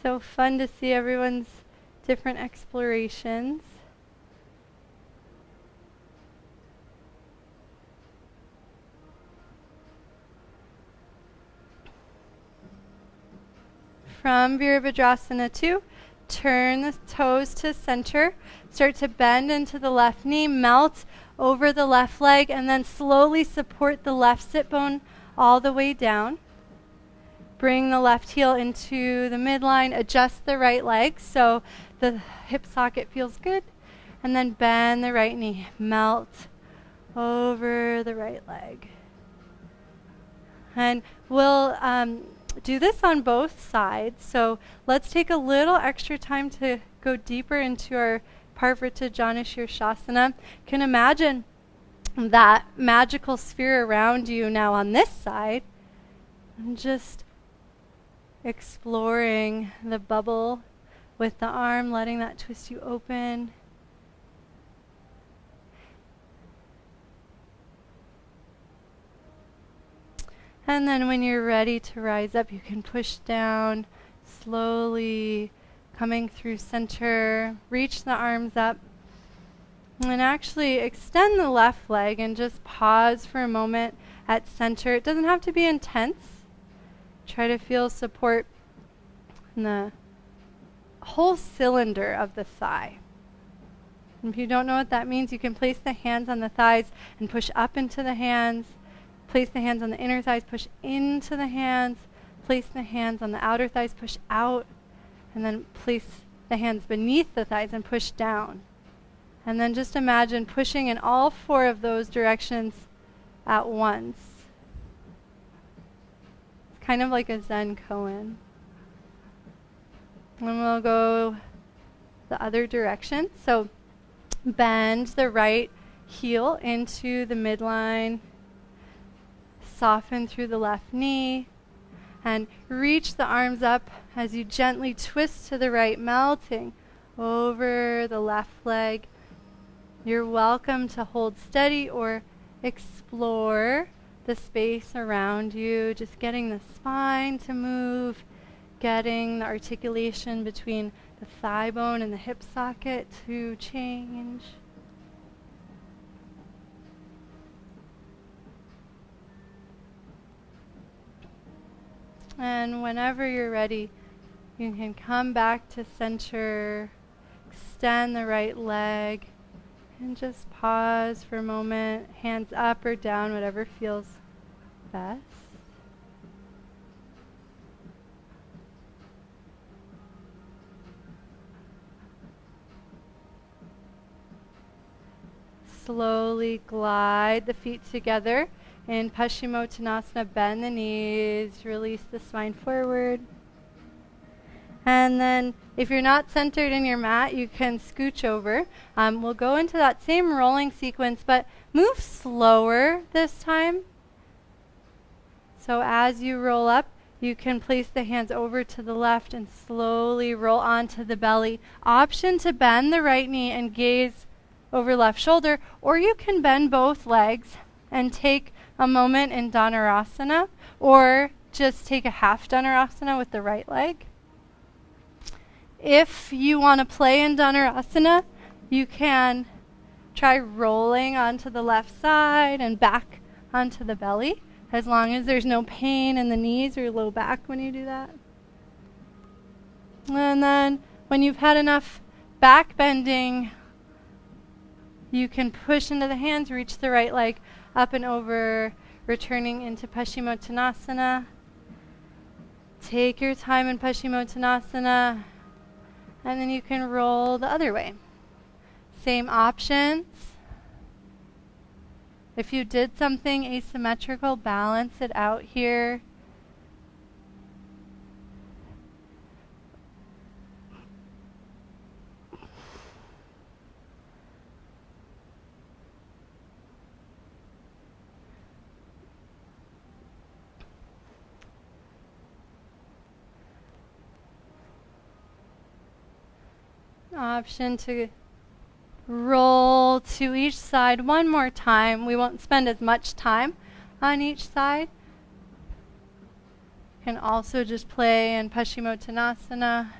So fun to see everyone's different explorations. From Vierabhadrasana Two, turn the toes to center. Start to bend into the left knee, melt over the left leg, and then slowly support the left sit bone all the way down. Bring the left heel into the midline, adjust the right leg so the hip socket feels good, and then bend the right knee, melt over the right leg. And we'll do this on both sides, so let's take a little extra time to go deeper into our Parvrita Shirshasana. You can imagine that magical sphere around you now on this side, and just exploring the bubble with the arm, letting that twist you open. And then when you're ready to rise up, you can push down, slowly coming through center. Reach the arms up. And actually extend the left leg and just pause for a moment at center. It doesn't have to be intense. Try to feel support in the whole cylinder of the thigh. And if you don't know what that means, you can place the hands on the thighs and push up into the hands. Place the hands on the inner thighs, push into the hands. Place the hands on the outer thighs, push out. And then place the hands beneath the thighs and push down. And then just imagine pushing in all four of those directions at once. It's kind of like a Zen koan. And we'll go the other direction. So bend the right heel into the midline. Soften through the left knee. And reach the arms up as you gently twist to the right, melting over the left leg. You're welcome to hold steady or explore the space around you, just getting the spine to move, getting the articulation between the thigh bone and the hip socket to change. And whenever you're ready, you can come back to center, extend the right leg, and just pause for a moment, hands up or down, whatever feels best. Slowly glide the feet together. In Pashimo Tanasana, bend the knees, release the spine forward. And then if you're not centered in your mat, you can scooch over. We'll go into that same rolling sequence, but move slower this time. So as you roll up, you can place the hands over to the left and slowly roll onto the belly. Option to bend the right knee and gaze over left shoulder, or you can bend both legs and take a moment in Dandasana, or just take a half Dandasana with the right leg. If you want to play in Dandasana, you can try rolling onto the left side and back onto the belly, as long as there's no pain in the knees or low back when you do that. And then when you've had enough back bending, you can push into the hands, reach the right leg up and over, returning into Pashimo Tanasana. Take your time in Pashimo Tanasana, and then you can roll the other way. Same options. If you did something asymmetrical, balance it out here. Option to roll to each side one more time. We won't spend as much time on each side. You can also just play in Pashimo Tanasana.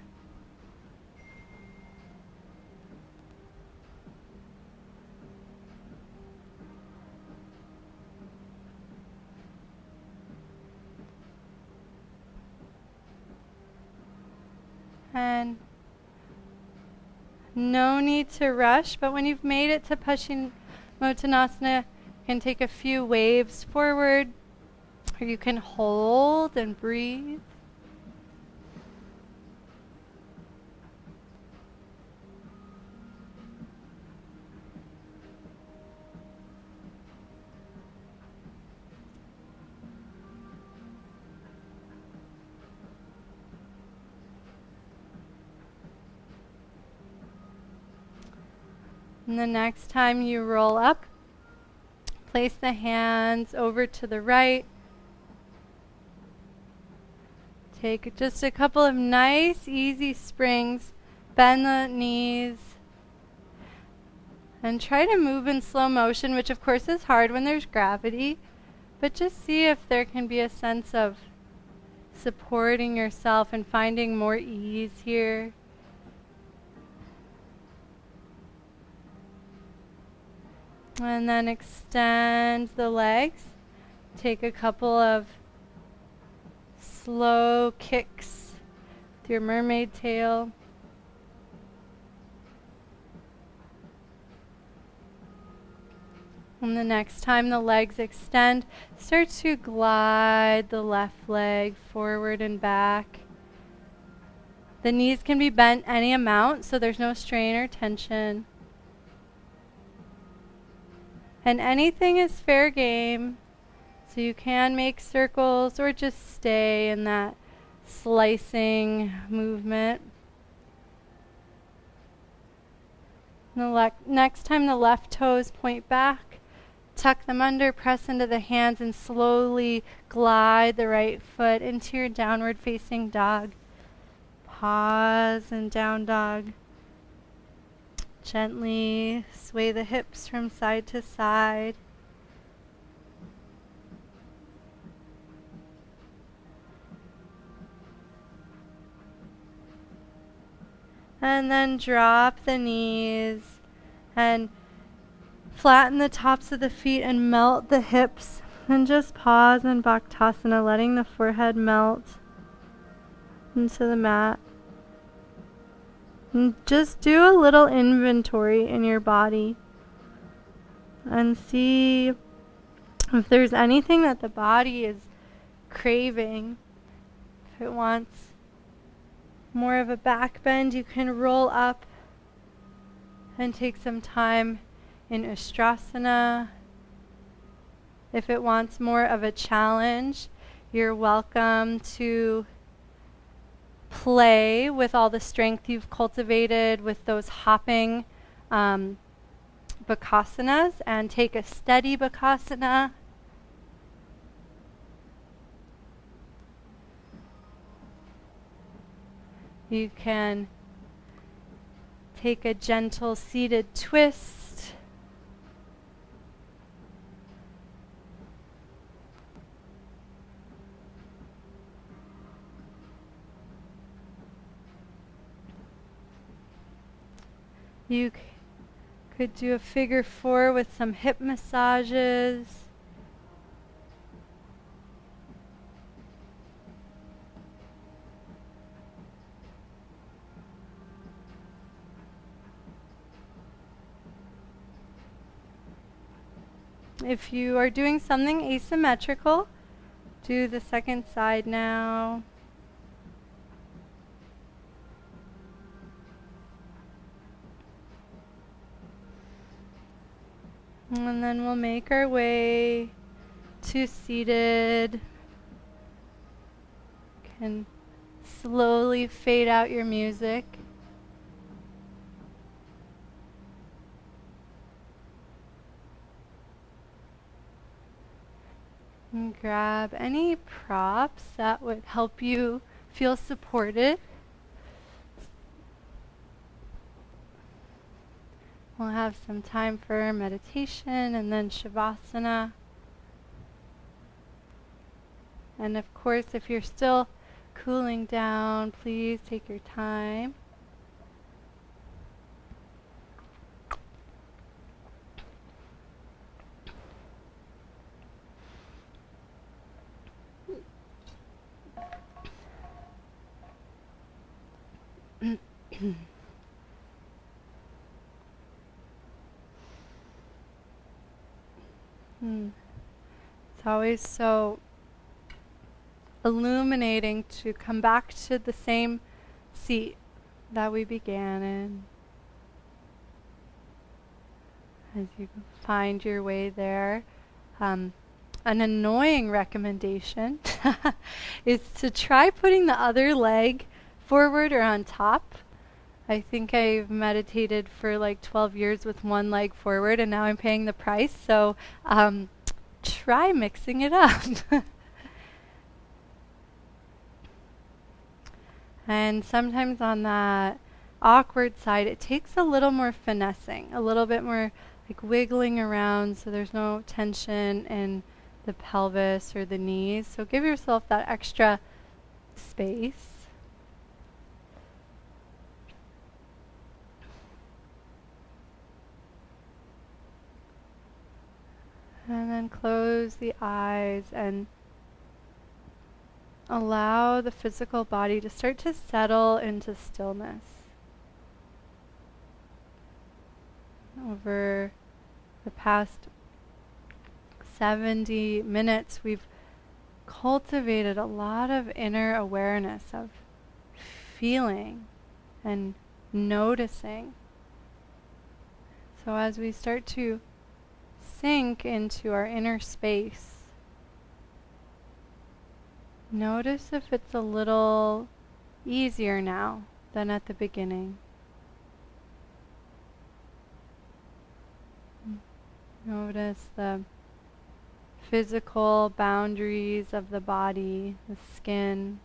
And no need to rush, but when you've made it to Pashimo Tanasana, you can take a few waves forward, or you can hold and breathe. And the next time you roll up, place the hands over to the right. Take just a couple of nice, easy springs. Bend the knees. And try to move in slow motion, which of course is hard when there's gravity. But just see if there can be a sense of supporting yourself and finding more ease here. And then extend the legs. Take a couple of slow kicks with your mermaid tail. And the next time the legs extend, start to glide the left leg forward and back. The knees can be bent any amount, so there's no strain or tension. And anything is fair game, so you can make circles or just stay in that slicing movement. The next time the left toes point back, tuck them under, press into the hands, and slowly glide the right foot into your downward facing dog. Pause and down dog. Gently sway the hips from side to side. And then drop the knees and flatten the tops of the feet and melt the hips. And just pause in Bhadrasana, letting the forehead melt into the mat. And just do a little inventory in your body and see if there's anything that the body is craving. If it wants more of a back bend, you can roll up and take some time in Ustrasana. If it wants more of a challenge, you're welcome to play with all the strength you've cultivated with those hopping Bhadrasanas and take a steady Bhadrasana. You can take a gentle seated twist. You could do a figure four with some hip massages. If you are doing something asymmetrical, do the second side now. And then we'll make our way to seated. Can slowly fade out your music. And grab any props that would help you feel supported. We'll have some time for meditation and then Shavasana. And of course, if you're still cooling down, please take your time. It's always so illuminating to come back to the same seat that we began in. As you find your way there, an annoying recommendation is to try putting the other leg forward or on top. I think I've meditated for like 12 years with one leg forward, and now I'm paying the price, so try mixing it up. And sometimes on that awkward side, it takes a little more finessing, a little bit more like wiggling around so there's no tension in the pelvis or the knees. So give yourself that extra space. And then close the eyes and allow the physical body to start to settle into stillness. Over the past 70 minutes, we've cultivated a lot of inner awareness of feeling and noticing. So as we start to sink into our inner space, notice if it's a little easier now than at the beginning. Notice the physical boundaries of the body, the skin.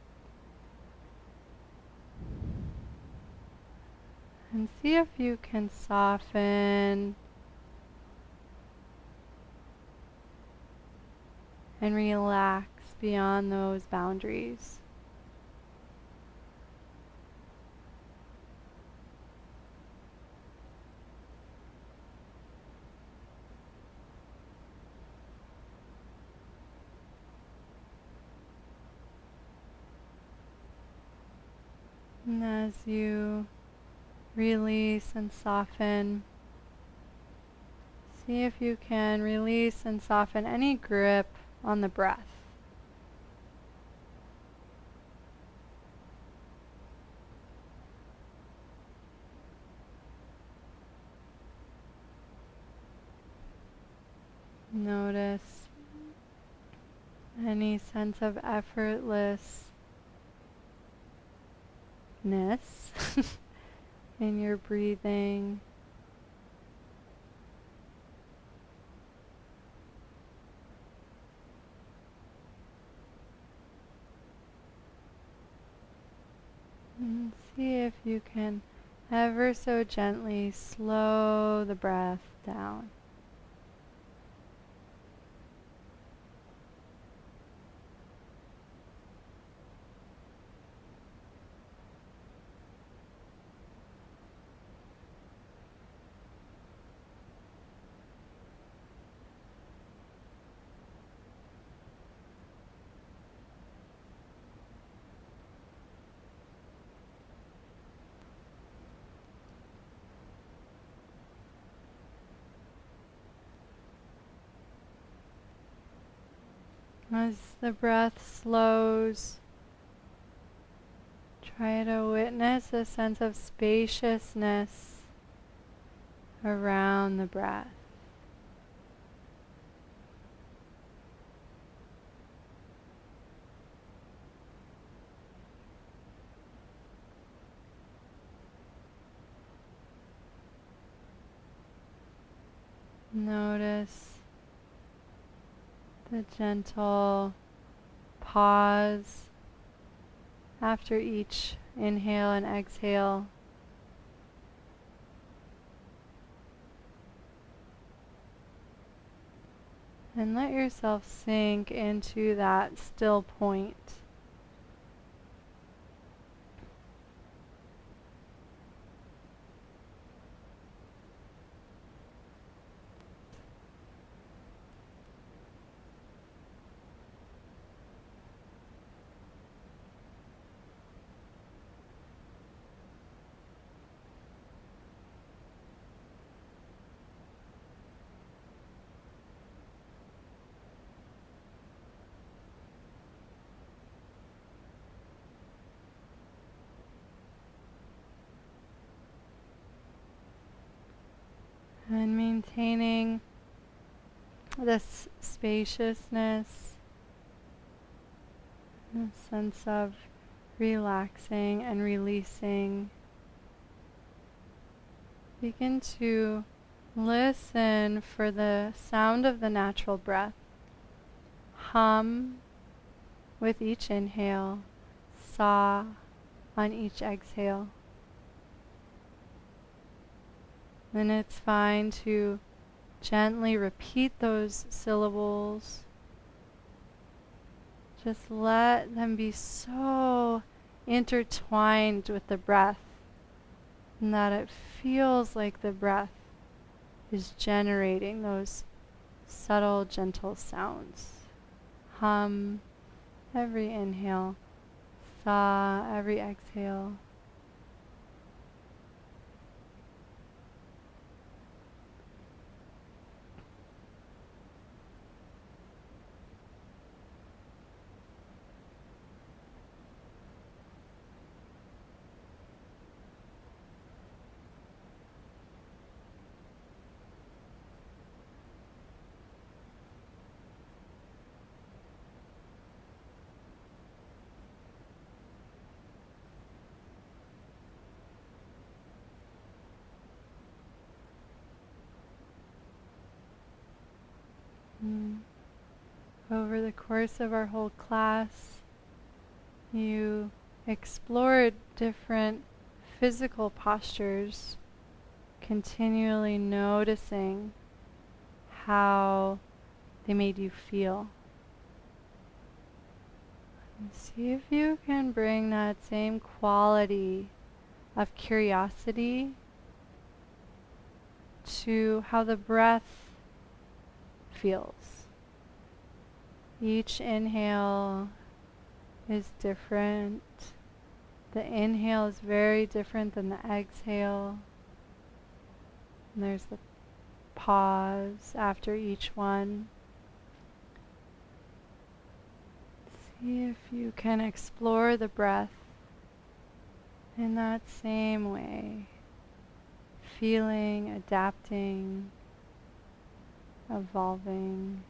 And see if you can soften and relax beyond those boundaries. And as you release and soften, see if you can release and soften any grip on the breath. Notice any sense of effortlessness in your breathing. And see if you can ever so gently slow the breath down. As the breath slows, try to witness a sense of spaciousness around the breath. Notice the gentle pause after each inhale and exhale. And let yourself sink into that still point. And maintaining this spaciousness, a sense of relaxing and releasing. Begin to listen for the sound of the natural breath. Hum with each inhale, sa on each exhale. Then it's fine to gently repeat those syllables. Just let them be so intertwined with the breath, and that it feels like the breath is generating those subtle, gentle sounds. Hum every inhale, sa every exhale. Over the course of our whole class, you explored different physical postures, continually noticing how they made you feel. And see if you can bring that same quality of curiosity to how the breath feels. Each inhale is different. The inhale is very different than the exhale. And there's the pause after each one. See if you can explore the breath in that same way. Feeling, adapting, evolving.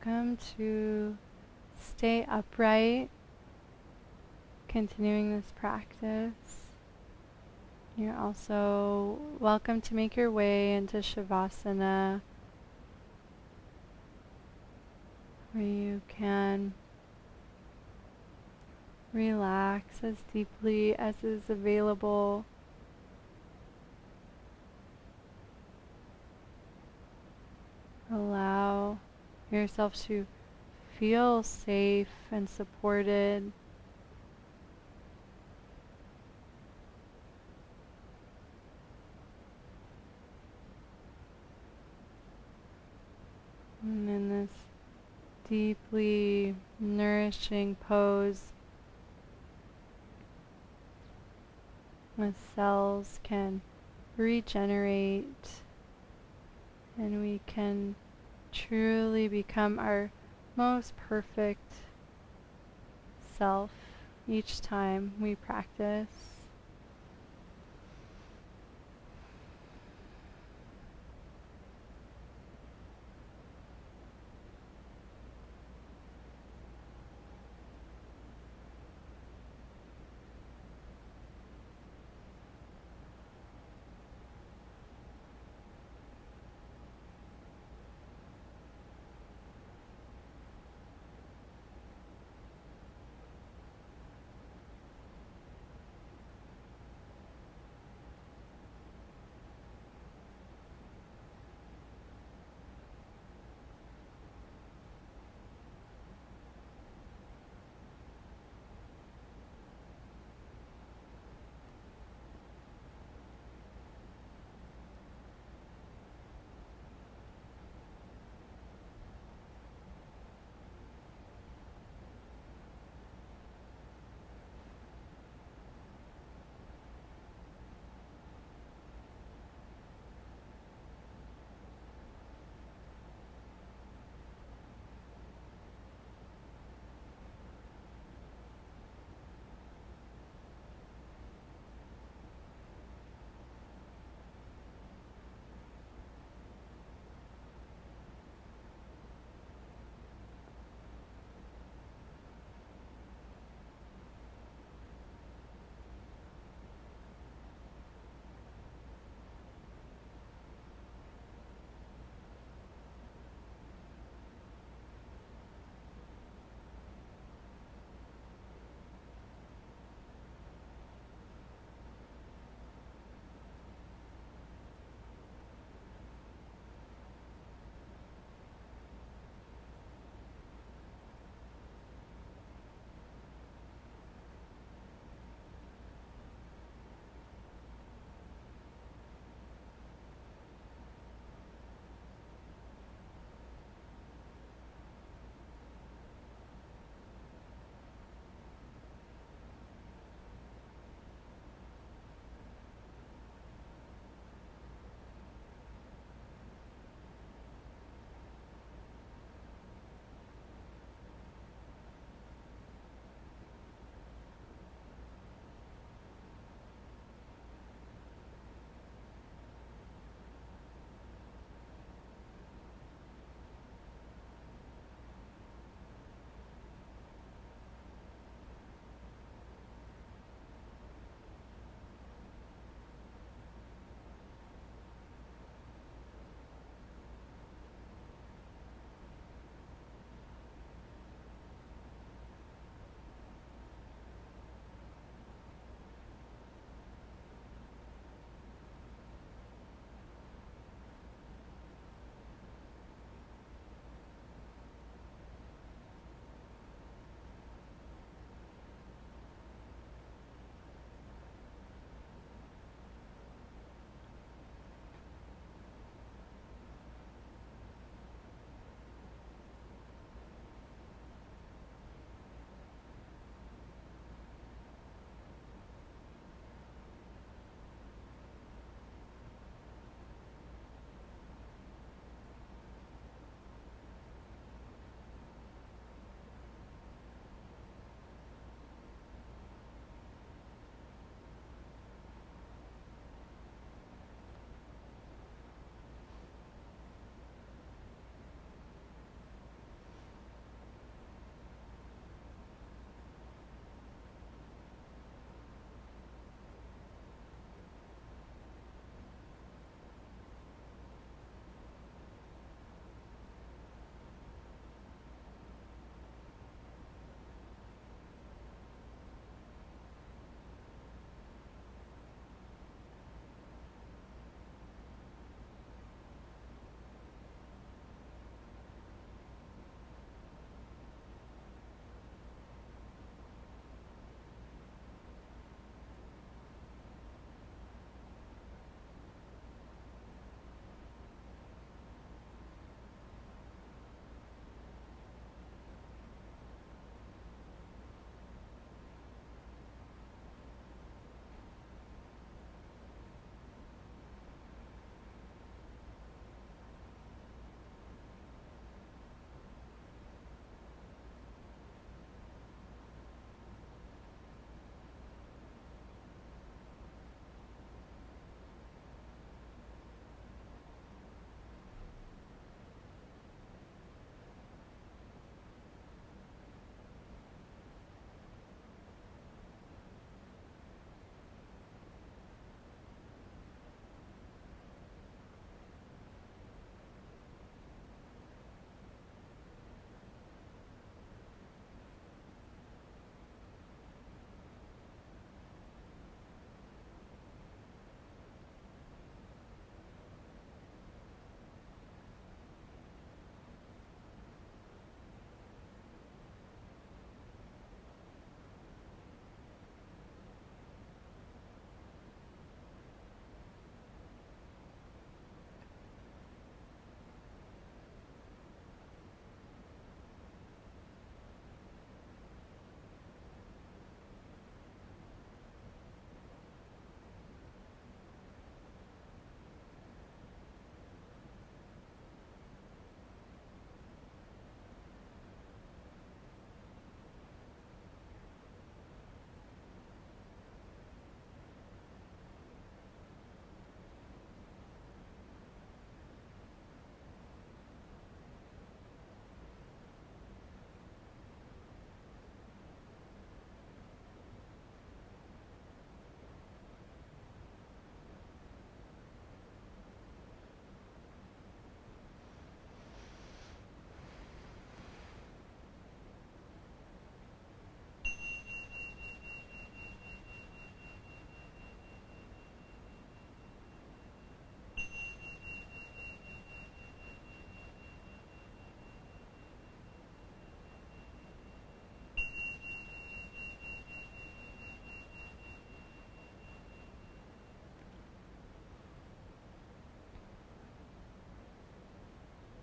welcome to stay upright, continuing this practice. You're also welcome to make your way into Shavasana, where you can relax as deeply as is available. Allow yourself to feel safe and supported. And in this deeply nourishing pose, the cells can regenerate and we can truly become our most perfect self each time we practice.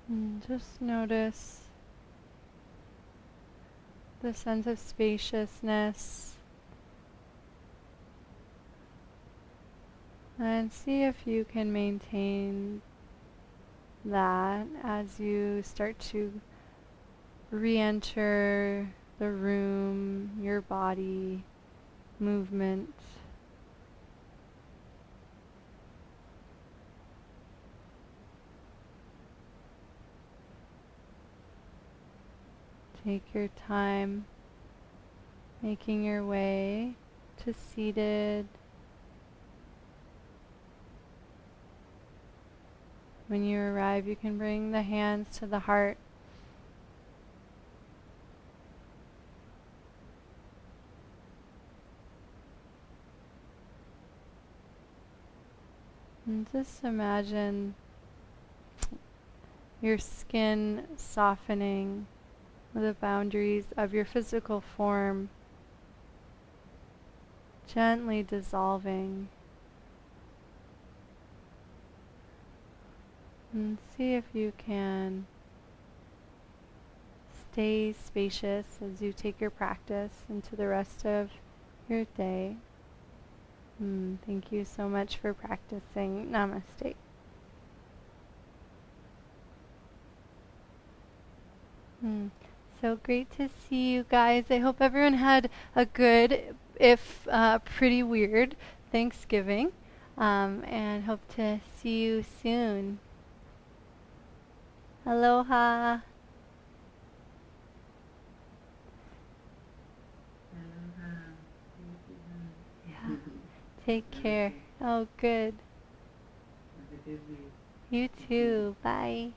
And just notice the sense of spaciousness. And see if you can maintain that as you start to re-enter the room, your body, movement. Take your time making your way to seated. When you arrive, you can bring the hands to the heart. And just imagine your skin softening, the boundaries of your physical form gently dissolving. And see if you can stay spacious as you take your practice into the rest of your day. Thank you so much for practicing. Namaste. So great to see you guys. I hope everyone had a good, if pretty weird, Thanksgiving. And hope to see you soon. Aloha. Yeah. Take care. Oh, good. You too. Bye.